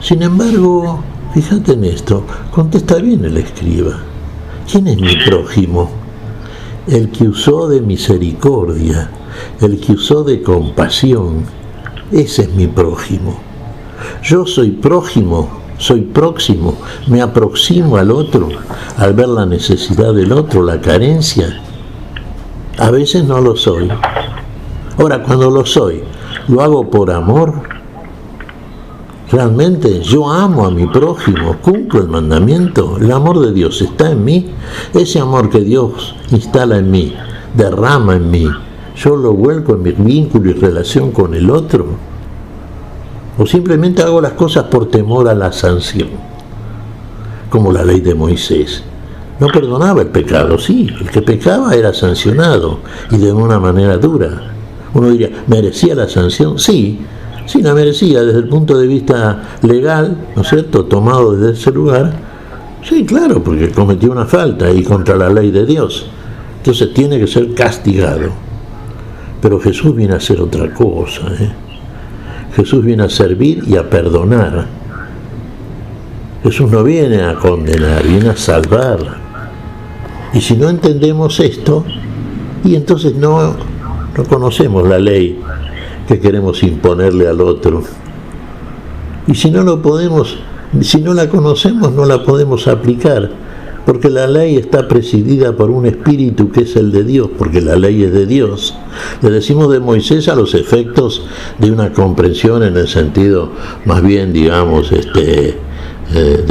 Speaker 3: Sin embargo, fíjate en esto, contesta bien el escriba. ¿Quién es mi prójimo? El que usó de misericordia, el que usó de compasión. Ese es mi prójimo. Yo soy prójimo, soy próximo, me aproximo al otro al ver la necesidad del otro, la carencia. A veces no lo soy. Ahora, cuando lo soy, ¿lo hago por amor? Realmente yo amo a mi prójimo, cumplo el mandamiento, el amor de Dios está en mí, ese amor que Dios instala en mí, derrama en mí, yo lo vuelco en mi vínculo y relación con el otro, o simplemente hago las cosas por temor a la sanción, como la ley de Moisés. No perdonaba el pecado, sí, el que pecaba era sancionado y de una manera dura. Uno diría, ¿merecía la sanción? Sí, la merecía desde el punto de vista legal, ¿no es cierto?, tomado desde ese lugar. Sí, claro, porque cometió una falta y contra la ley de Dios. Entonces tiene que ser castigado. Pero Jesús viene a hacer otra cosa, Jesús viene a servir y a perdonar. Jesús no viene a condenar, viene a salvar. Y si no entendemos esto, y entonces no conocemos la ley que queremos imponerle al otro. Y si no la conocemos, no la podemos aplicar. porque la ley está presidida por un espíritu que es el de Dios, porque la ley es de Dios. Le decimos de Moisés a los efectos de una comprensión en el sentido más bien, digamos, del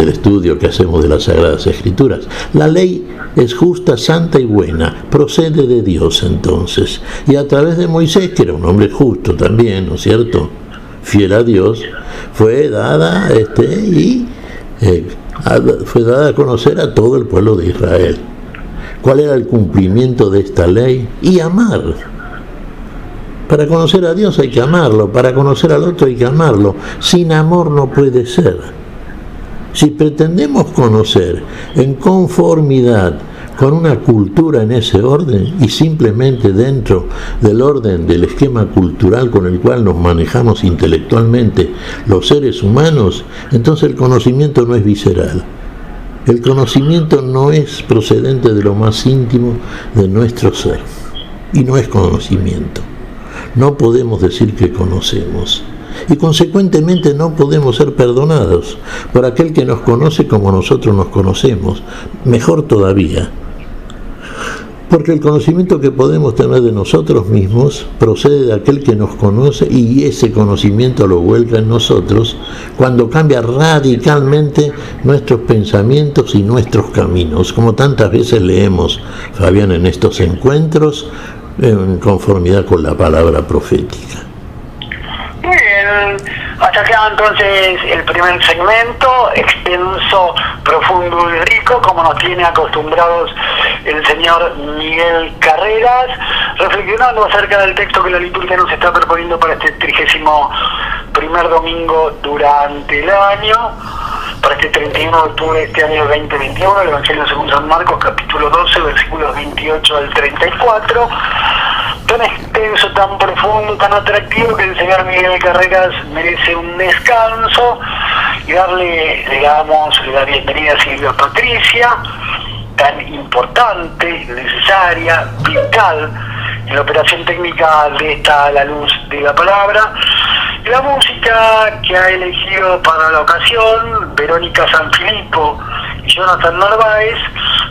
Speaker 3: estudio que hacemos de las Sagradas Escrituras. La ley es justa, santa y buena, procede de Dios entonces, y a través de Moisés, que era un hombre justo también, ¿no es cierto?, fiel a Dios, fue dada fue dada a conocer a todo el pueblo de Israel. ¿Cuál era el cumplimiento de esta ley? Y amar. Para conocer a Dios hay que amarlo, para conocer al otro hay que amarlo. Sin amor no puede ser. Si pretendemos conocer en conformidad con una cultura en ese orden y simplemente dentro del orden del esquema cultural con el cual nos manejamos intelectualmente los seres humanos, entonces el conocimiento no es visceral. El conocimiento no es procedente de lo más íntimo de nuestro ser y no es conocimiento. No podemos decir que conocemos. Y consecuentemente no podemos ser perdonados por aquel que nos conoce como nosotros nos conocemos, mejor todavía, porque el conocimiento que podemos tener de nosotros mismos procede de aquel que nos conoce y ese conocimiento lo vuelca en nosotros cuando cambia radicalmente nuestros pensamientos y nuestros caminos, como tantas veces leemos, Fabián, en estos encuentros en conformidad con la palabra profética.
Speaker 2: Muy bien, hasta acá entonces el primer segmento, extenso, profundo y rico, como nos tiene acostumbrados el señor Miguel Carreras, reflexionando acerca del texto que la liturgia nos está proponiendo para este 31º domingo durante el año, para este 31 de octubre de este año 2021, el Evangelio según San Marcos, capítulo 12, versículos 28 al 34, tan extenso, tan profundo, tan atractivo que el señor Miguel Carreras merece un descanso y darle, digamos, la bienvenida a Silvia Patricia, tan importante, necesaria, vital en la operación técnica de esta A la Luz de la Palabra. La música que ha elegido para la ocasión Verónica Sanfilippo y Jonathan Narváez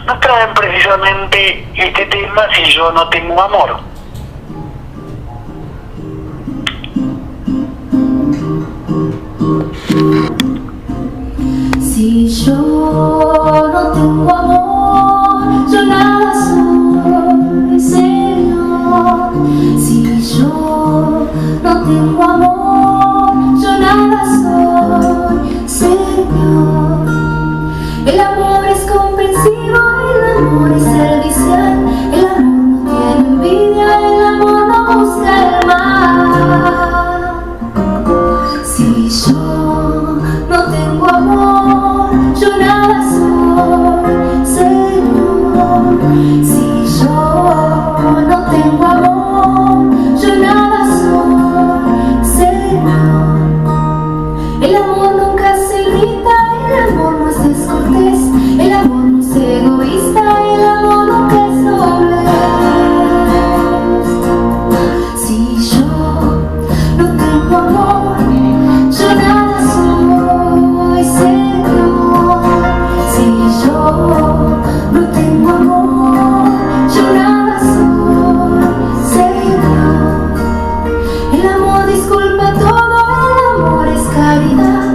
Speaker 2: nos traen precisamente este tema, Si yo no tengo amor.
Speaker 4: Si yo no tengo amor, yo nada soy, Señor. Si yo no tengo amor, yo nada soy, Señor. El amor es comprensivo, el amor es servicial, el amor no tiene envidia, el amor no busca el mal. Si yo no tengo amor, yo nada soy, Señor. Si yo no tengo amor, yo nada soy, Señor. El amor nunca se grita, el amor no es descortés, el amor no es egoísta, el amor nunca es doblez. Si yo no tengo amor, yo nada soy, Señor. Si yo no tengo amor, yo nada soy, Señor. El amor disculpa todo, el amor es caridad,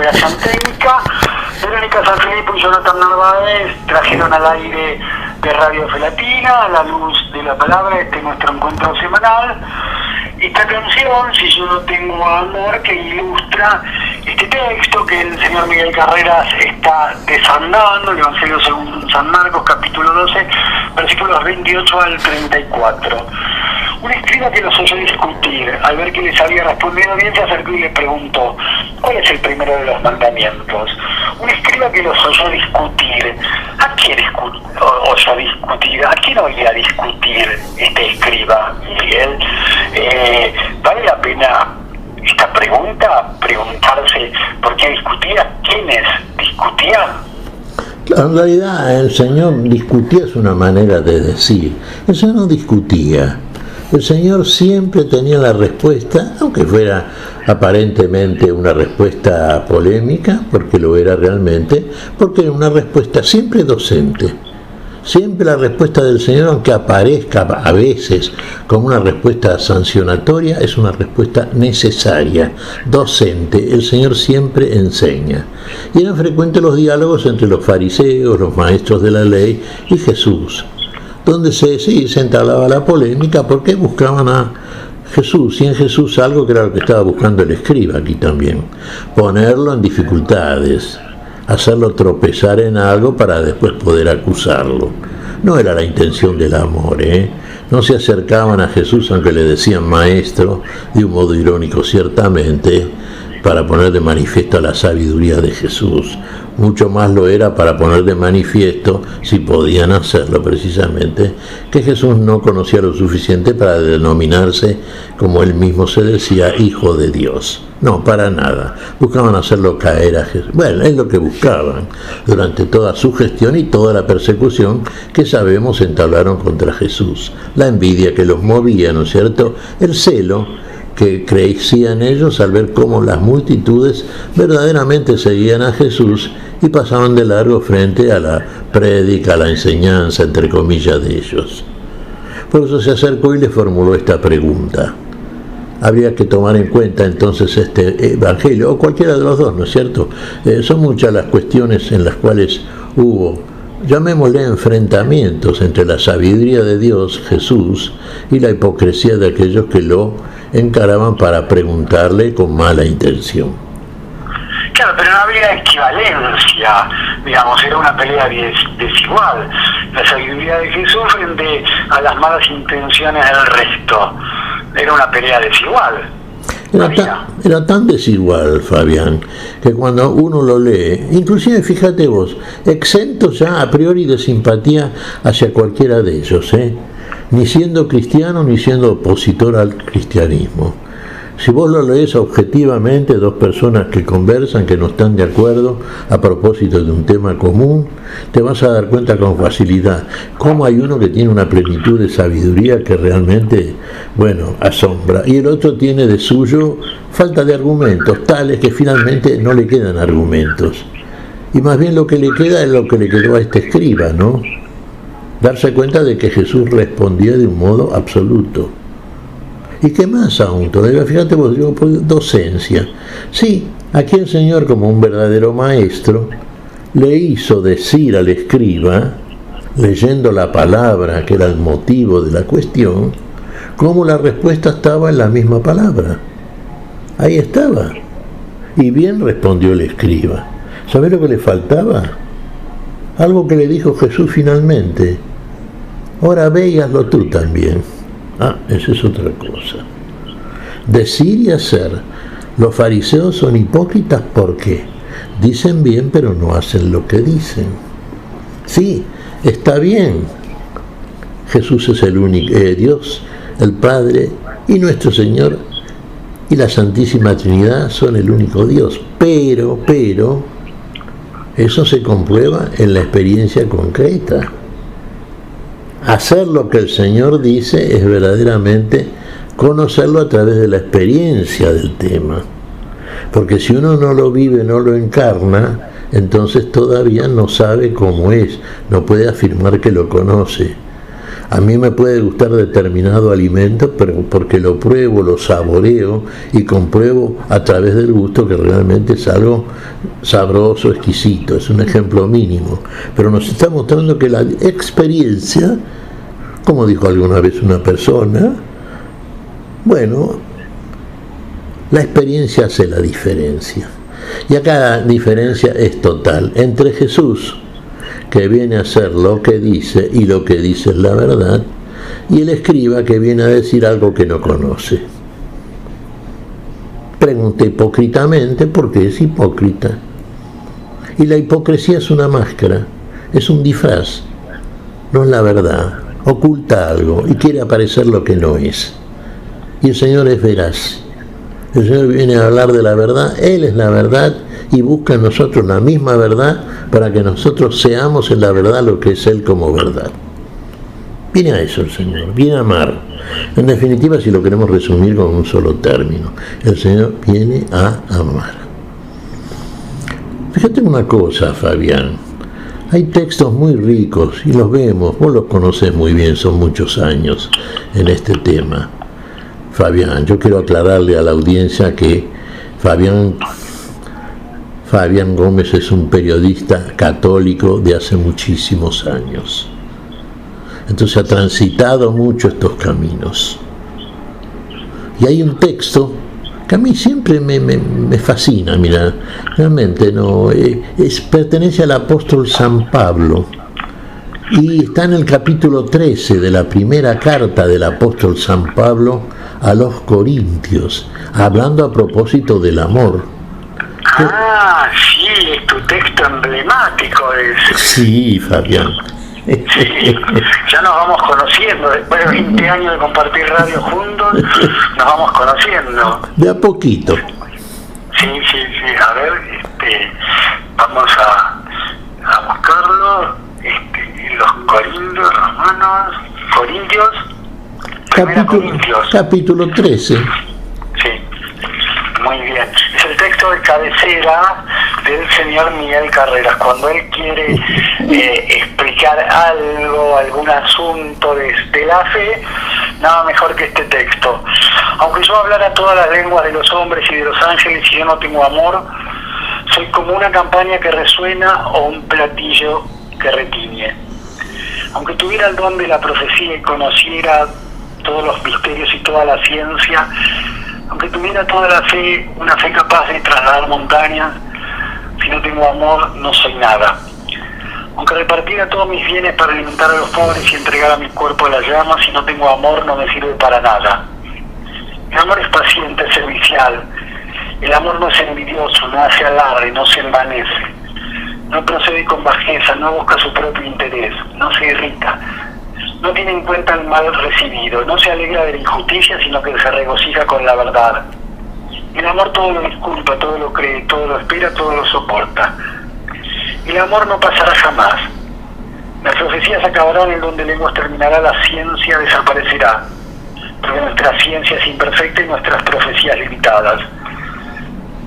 Speaker 2: operación técnica. Verónica Sanfilippo y Jonathan Narváez trajeron al aire de Radio Fe Latina, a la luz de la palabra, nuestro encuentro semanal. Esta canción, Si yo no tengo amor, que ilustra este texto que el señor Miguel Carreras está desandando, el Evangelio según San Marcos, capítulo 12, versículos 28 al 34. Un escriba que los oyó discutir, al ver que les había respondido bien, se acercó y le preguntó: ¿cuál es el primero de los mandamientos? Un escriba que los oyó discutir, ¿a quién oyó discutir? ¿A quién oía discutir este escriba, Miguel? ¿Vale la pena esta pregunta? Preguntarse por qué discutía, quiénes discutían.
Speaker 3: En realidad el Señor discutía es una manera de decir. El Señor no discutía. El Señor siempre tenía la respuesta, aunque fuera aparentemente una respuesta polémica, porque lo era realmente, porque era una respuesta siempre docente. Siempre la respuesta del Señor, aunque aparezca a veces como una respuesta sancionatoria, es una respuesta necesaria, docente. El Señor siempre enseña. Y eran frecuentes los diálogos entre los fariseos, los maestros de la ley y Jesús, donde se entablaba la polémica porque buscaban a Jesús, y en Jesús algo que era lo que estaba buscando el escriba aquí también: ponerlo en dificultades, hacerlo tropezar en algo para después poder acusarlo. No era la intención del amor, No se acercaban a Jesús, aunque le decían maestro, de un modo irónico ciertamente, para poner de manifiesto la sabiduría de Jesús. Mucho más lo era para poner de manifiesto, si podían hacerlo precisamente, que Jesús no conocía lo suficiente para denominarse, como él mismo se decía, Hijo de Dios. No, para nada. Buscaban hacerlo caer a Jesús. Bueno, es lo que buscaban durante toda su gestión y toda la persecución que sabemos entablaron contra Jesús. La envidia que los movía, ¿no es cierto? El celo que crecían ellos al ver cómo las multitudes verdaderamente seguían a Jesús y pasaban de largo frente a la prédica, a la enseñanza, entre comillas, de ellos. Por eso se acercó y le formuló esta pregunta. Habría que tomar en cuenta entonces este evangelio, o cualquiera de los dos, ¿no es cierto? Son muchas las cuestiones en las cuales hubo, llamémosle, enfrentamientos entre la sabiduría de Dios, Jesús, y la hipocresía de aquellos que lo encaraban para preguntarle con mala intención.
Speaker 2: Claro, pero no había equivalencia, digamos, era una pelea desigual. La sabiduría de Jesús frente a las malas intenciones del resto. Era una pelea desigual.
Speaker 3: Era tan desigual, Fabián, que cuando uno lo lee, inclusive fíjate vos, exento ya a priori de simpatía hacia cualquiera de ellos, ni siendo cristiano ni siendo opositor al cristianismo. Si vos lo lees objetivamente, dos personas que conversan, que no están de acuerdo a propósito de un tema común, te vas a dar cuenta con facilidad cómo hay uno que tiene una plenitud de sabiduría que realmente, asombra, y el otro tiene de suyo falta de argumentos, tales que finalmente no le quedan argumentos. Y más bien lo que le queda es lo que le quedó a este escriba, ¿no? Darse cuenta de que Jesús respondía de un modo absoluto. ¿Y qué más aún? Todavía, fíjate vos, digo, por docencia. Sí, aquí el Señor, como un verdadero maestro, le hizo decir al escriba, leyendo la palabra que era el motivo de la cuestión, cómo la respuesta estaba en la misma palabra. Ahí estaba. Y bien respondió el escriba. ¿Sabés lo que le faltaba? Algo que le dijo Jesús finalmente. Ahora ve y hazlo tú también. Esa es otra cosa. Decir y hacer. Los fariseos son hipócritas porque dicen bien pero no hacen lo que dicen. Sí, está bien. Jesús es el único, Dios, el Padre y nuestro Señor y la Santísima Trinidad son el único Dios. Pero, eso se comprueba en la experiencia concreta. Hacer lo que el Señor dice es verdaderamente conocerlo a través de la experiencia del tema. Porque si uno no lo vive, no lo encarna, entonces todavía no sabe cómo es, no puede afirmar que lo conoce. A mí me puede gustar determinado alimento, pero porque lo pruebo, lo saboreo y compruebo a través del gusto que realmente es algo sabroso, exquisito. Es un ejemplo mínimo. Pero nos está mostrando que la experiencia, como dijo alguna vez una persona, bueno, la experiencia hace la diferencia. Y acá la diferencia es total entre Jesús, que viene a hacer lo que dice y lo que dice es la verdad, y el escriba, que viene a decir algo que no conoce. Pregunta hipócritamente porque es hipócrita. Y la hipocresía es una máscara, es un disfraz, no es la verdad, oculta algo y quiere aparecer lo que no es. Y el Señor es veraz. El Señor viene a hablar de la verdad, Él es la verdad y busca en nosotros la misma verdad para que nosotros seamos en la verdad lo que es Él como verdad. Viene a eso el Señor, viene a amar. En definitiva, si lo queremos resumir con un solo término, el Señor viene a amar. Fíjate una cosa, Fabián, hay textos muy ricos y los vemos, vos los conocés muy bien, son muchos años en este tema. Fabián, yo quiero aclararle a la audiencia que Fabián Gómez es un periodista católico de hace muchísimos años. Entonces ha transitado mucho estos caminos. Y hay un texto que a mí siempre me fascina, mira, realmente no, pertenece al apóstol San Pablo. Y está en el capítulo 13 de la primera carta del apóstol San Pablo a los Corintios, hablando a propósito del amor.
Speaker 2: Ah, sí, es tu texto emblemático ese.
Speaker 3: Sí, Fabián.
Speaker 2: Sí, ya nos vamos conociendo, después de 20 años de compartir radio juntos, nos vamos conociendo.
Speaker 3: De a poquito.
Speaker 2: Sí, a ver, vamos a buscarlo, los Corintios,
Speaker 3: Capítulo 13.
Speaker 2: Sí, muy bien. Es el texto de cabecera del señor Miguel Carreras. Cuando él quiere explicar algo, algún asunto de la fe, nada mejor que este texto. Aunque yo hablara todas las lenguas de los hombres y de los ángeles y yo no tengo amor, soy como una campaña que resuena o un platillo que retiñe. Aunque tuviera el don de la profecía y conociera todos los misterios y toda la ciencia, aunque tuviera toda la fe, una fe capaz de trasladar montañas, si no tengo amor no soy nada. Aunque repartiera todos mis bienes para alimentar a los pobres y entregara mi cuerpo a las llamas, si no tengo amor no me sirve para nada. El amor es paciente, es servicial. El amor no es envidioso, no hace alarde, no se envanece. No procede con bajeza, no busca su propio interés, no se irrita. No tiene en cuenta el mal recibido, no se alegra de la injusticia, sino que se regocija con la verdad. El amor todo lo disculpa, todo lo cree, todo lo espera, todo lo soporta. El amor no pasará jamás. Las profecías acabarán, el don de lenguas terminará, la ciencia desaparecerá. Porque nuestra ciencia es imperfecta y nuestras profecías limitadas.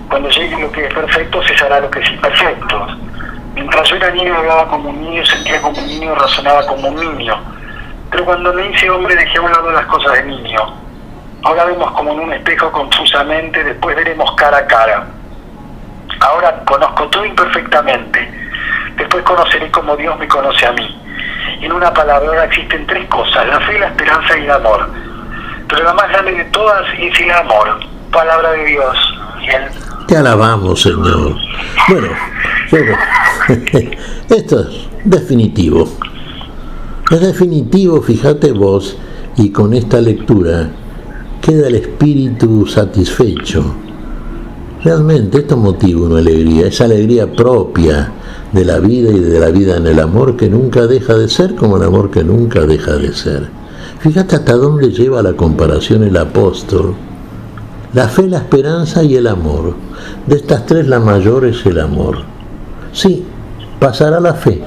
Speaker 2: Cuando llegue lo que es perfecto, cesará lo que es imperfecto. Mientras yo era niño, hablaba como un niño, sentía como un niño, razonaba como un niño. Pero cuando me hice hombre, dejé a un lado las cosas de niño. Ahora vemos como en un espejo confusamente, después veremos cara a cara. Ahora conozco todo imperfectamente, después conoceré como Dios me conoce a mí. En una palabra, ahora existen tres cosas: la fe, la esperanza y el amor. Pero la más grande de todas es el amor, palabra de Dios. Y él...
Speaker 3: Te alabamos, Señor. Bueno, esto es definitivo. Es definitivo, fíjate vos, y con esta lectura queda el espíritu satisfecho. Realmente esto motiva una alegría, esa alegría propia de la vida y de la vida en el amor que nunca deja de ser como el amor que nunca deja de ser. Fíjate hasta dónde lleva la comparación el apóstol. La fe, la esperanza y el amor. De estas tres la mayor es el amor. Sí, pasará la fe.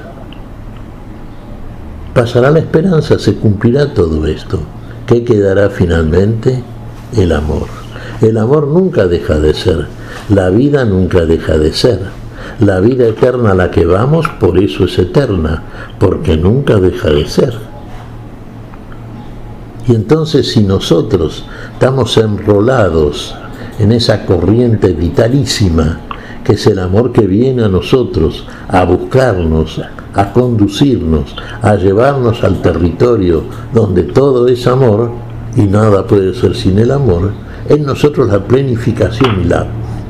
Speaker 3: Pasará la esperanza, se cumplirá todo esto. ¿Qué quedará finalmente? El amor. El amor nunca deja de ser. La vida nunca deja de ser. La vida eterna a la que vamos, por eso es eterna, porque nunca deja de ser. Y entonces si nosotros estamos enrolados en esa corriente vitalísima, que es el amor que viene a nosotros, a buscarnos, a conducirnos, a llevarnos al territorio donde todo es amor, y nada puede ser sin el amor, en nosotros la plenificación y la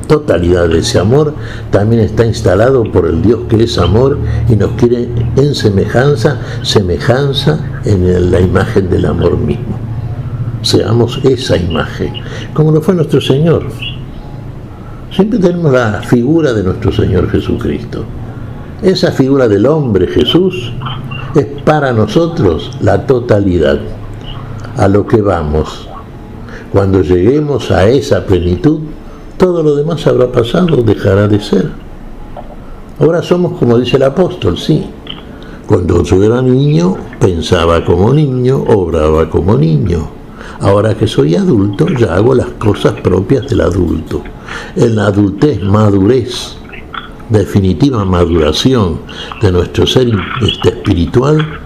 Speaker 3: totalidad de ese amor también está instalado por el Dios que es amor y nos quiere en semejanza en la imagen del amor mismo. Seamos esa imagen, como lo fue nuestro Señor. Siempre tenemos la figura de nuestro Señor Jesucristo. Esa figura del hombre Jesús es para nosotros la totalidad, a lo que vamos. Cuando lleguemos a esa plenitud, todo lo demás habrá pasado, dejará de ser. Ahora somos como dice el apóstol, sí. Cuando yo era niño, pensaba como niño, obraba como niño. Ahora que soy adulto, ya hago las cosas propias del adulto. En la adultez, madurez, definitiva maduración de nuestro ser espiritual,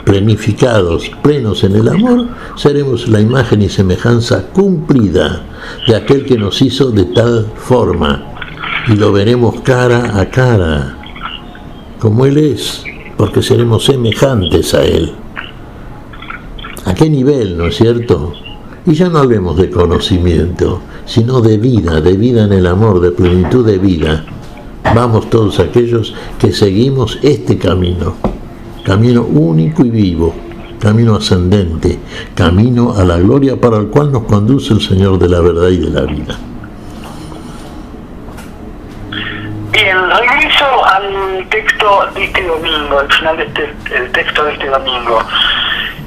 Speaker 3: planificados, plenos en el amor, seremos la imagen y semejanza cumplida de aquel que nos hizo de tal forma, y lo veremos cara a cara, como Él es, porque seremos semejantes a Él. ¿A qué nivel, no es cierto? Y ya no hablemos de conocimiento, sino de vida en el amor, de plenitud de vida. Vamos todos aquellos que seguimos este camino único y vivo, camino ascendente, camino a la gloria para el cual nos conduce el Señor de la verdad y de la vida.
Speaker 2: Bien, regreso al texto de este domingo, al final el texto de este domingo.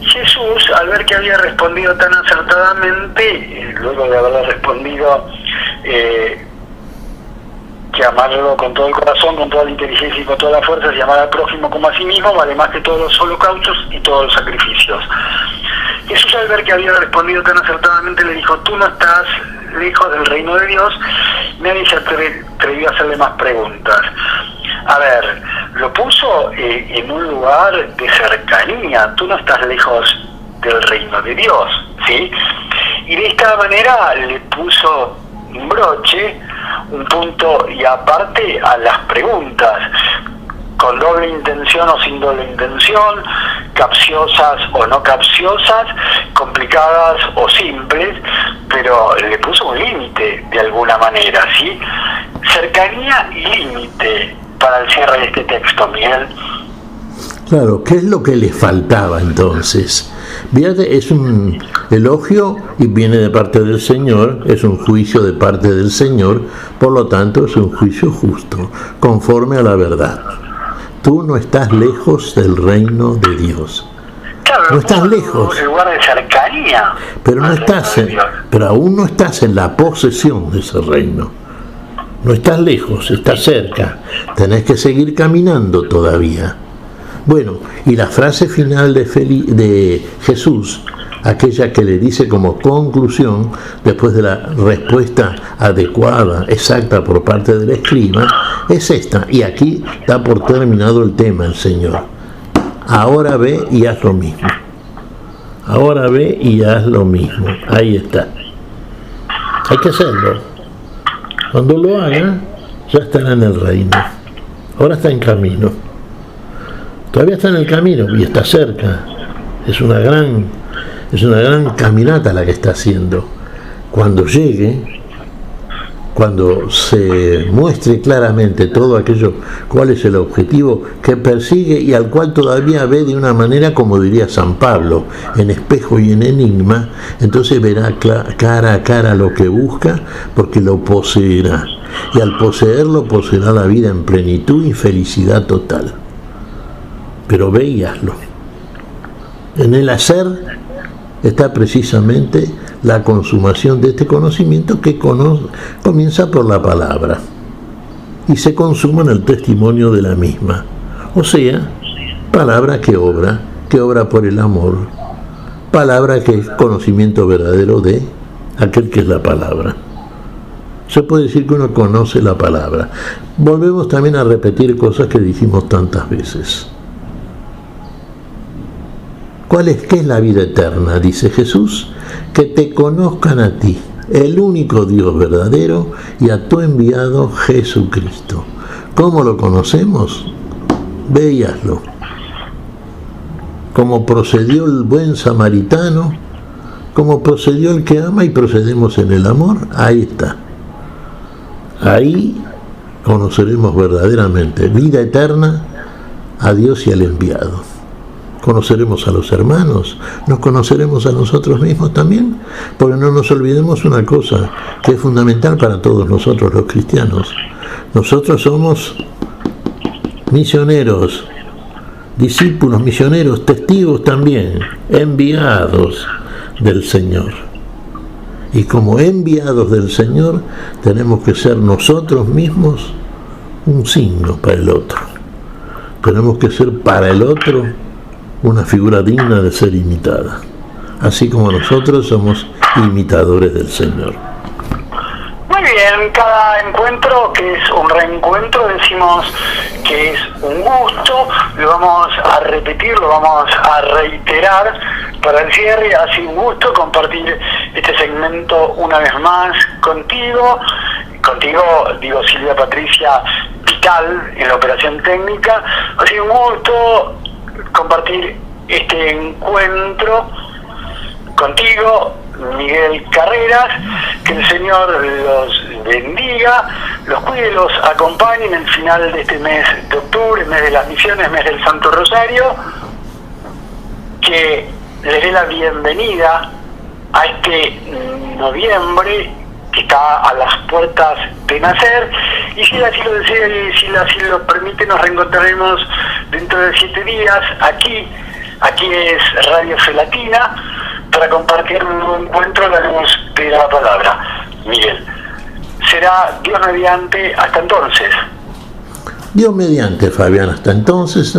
Speaker 2: Jesús, al ver que había respondido tan acertadamente, luego de haberle respondido que amarlo con todo el corazón, con toda la inteligencia y con toda la fuerza, y amar al prójimo como a sí mismo, vale más que todos los holocaustos y todos los sacrificios. Jesús, al ver que había respondido tan acertadamente, le dijo: tú no estás lejos del reino de Dios. Nadie se atrevió a hacerle más preguntas. A ver, lo puso en un lugar de cercanía. Tú no estás lejos del reino de Dios, ¿sí? Y de esta manera le puso un broche, un punto y aparte a las preguntas, con doble intención o sin doble intención, capciosas o no capciosas, complicadas o simples, pero le puso un límite de alguna manera, ¿sí? Cercanía y límite para el cierre de este texto, Miguel.
Speaker 3: Claro, ¿qué es lo que le faltaba entonces? Fíjate, es un elogio y viene de parte del Señor, es un juicio de parte del Señor, por lo tanto es un juicio justo, conforme a la verdad. Tú no estás lejos del reino de Dios.
Speaker 2: Claro,
Speaker 3: no estás lejos.
Speaker 2: En lugar de cercanía.
Speaker 3: Pero no estás, pero aún no estás en la posesión de ese reino. No estás lejos, estás cerca. Tenés que seguir caminando todavía. Bueno, y la frase final de Jesús, aquella que le dice como conclusión, después de la respuesta adecuada, exacta por parte del escriba, es esta, y aquí da por terminado el tema el Señor. Ahora ve y haz lo mismo. Ahora ve y haz lo mismo. Ahí está. Hay que hacerlo. Cuando lo haga, ya estará en el reino. Ahora está en camino. Todavía está en el camino y está cerca. Es una gran caminata la que está haciendo. Cuando llegue, cuando se muestre claramente todo aquello, cuál es el objetivo que persigue y al cual todavía ve de una manera, como diría San Pablo, en espejo y en enigma, entonces verá cara a cara lo que busca, porque lo poseerá. Y al poseerlo, poseerá la vida en plenitud y felicidad total. Pero ve y hazlo. En el hacer está precisamente la consumación de este conocimiento que comienza por la palabra y se consuma en el testimonio de la misma. O sea, palabra que obra por el amor, palabra que es conocimiento verdadero de aquel que es la palabra. Se puede decir que uno conoce la palabra. Volvemos también a repetir cosas que dijimos tantas veces. ¿Qué es la vida eterna? Dice Jesús, que te conozcan a ti, el único Dios verdadero, y a tu enviado Jesucristo. ¿Cómo lo conocemos? Ve y hazlo. Como procedió el buen samaritano, como procedió el que ama y procedemos en el amor, ahí está. Ahí conoceremos verdaderamente vida eterna, a Dios y al enviado. Conoceremos a los hermanos, nos conoceremos a nosotros mismos también, porque no nos olvidemos una cosa que es fundamental para todos nosotros los cristianos. Nosotros somos misioneros, discípulos, misioneros, testigos también, enviados del Señor. Y como enviados del Señor, tenemos que ser nosotros mismos un signo para el otro. Tenemos que ser para el otro una figura digna de ser imitada, así como nosotros somos imitadores del Señor.
Speaker 2: Muy bien, cada encuentro que es un reencuentro decimos que es un gusto, lo vamos a repetir, lo vamos a reiterar para el cierre. Ha sido un gusto compartir este segmento una vez más contigo, digo Silvia Patricia Vital en la operación técnica. Ha sido un gusto compartir este encuentro contigo, Miguel Carreras. Que el Señor los bendiga, los cuide, los acompañe en el final de este mes de octubre, mes de las misiones, mes del Santo Rosario, que les dé la bienvenida a este noviembre que está a las puertas de nacer, y si así lo desea y si así lo permite, nos reencontraremos dentro de 7 días aquí es Radio Fe Latina, para compartir un nuevo encuentro a la luz de la palabra. Miguel, será Dios mediante hasta entonces.
Speaker 3: Dios mediante, Fabián, hasta entonces,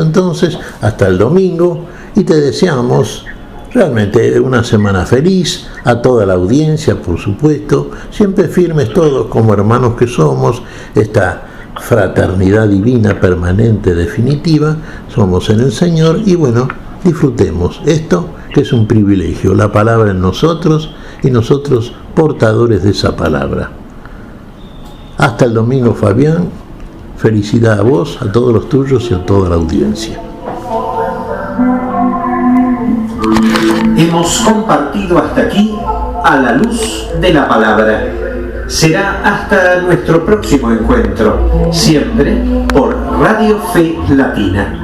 Speaker 3: hasta el domingo, y te deseamos realmente una semana feliz, a toda la audiencia, por supuesto, siempre firmes todos como hermanos que somos, esta fraternidad divina permanente, definitiva, somos en el Señor, y bueno, disfrutemos esto que es un privilegio, la palabra en nosotros y nosotros portadores de esa palabra. Hasta el domingo, Fabián, felicidad a vos, a todos los tuyos y a toda la audiencia.
Speaker 1: Hemos compartido hasta aquí a la luz de la palabra. Será hasta nuestro próximo encuentro, siempre por Radio Fe Latina.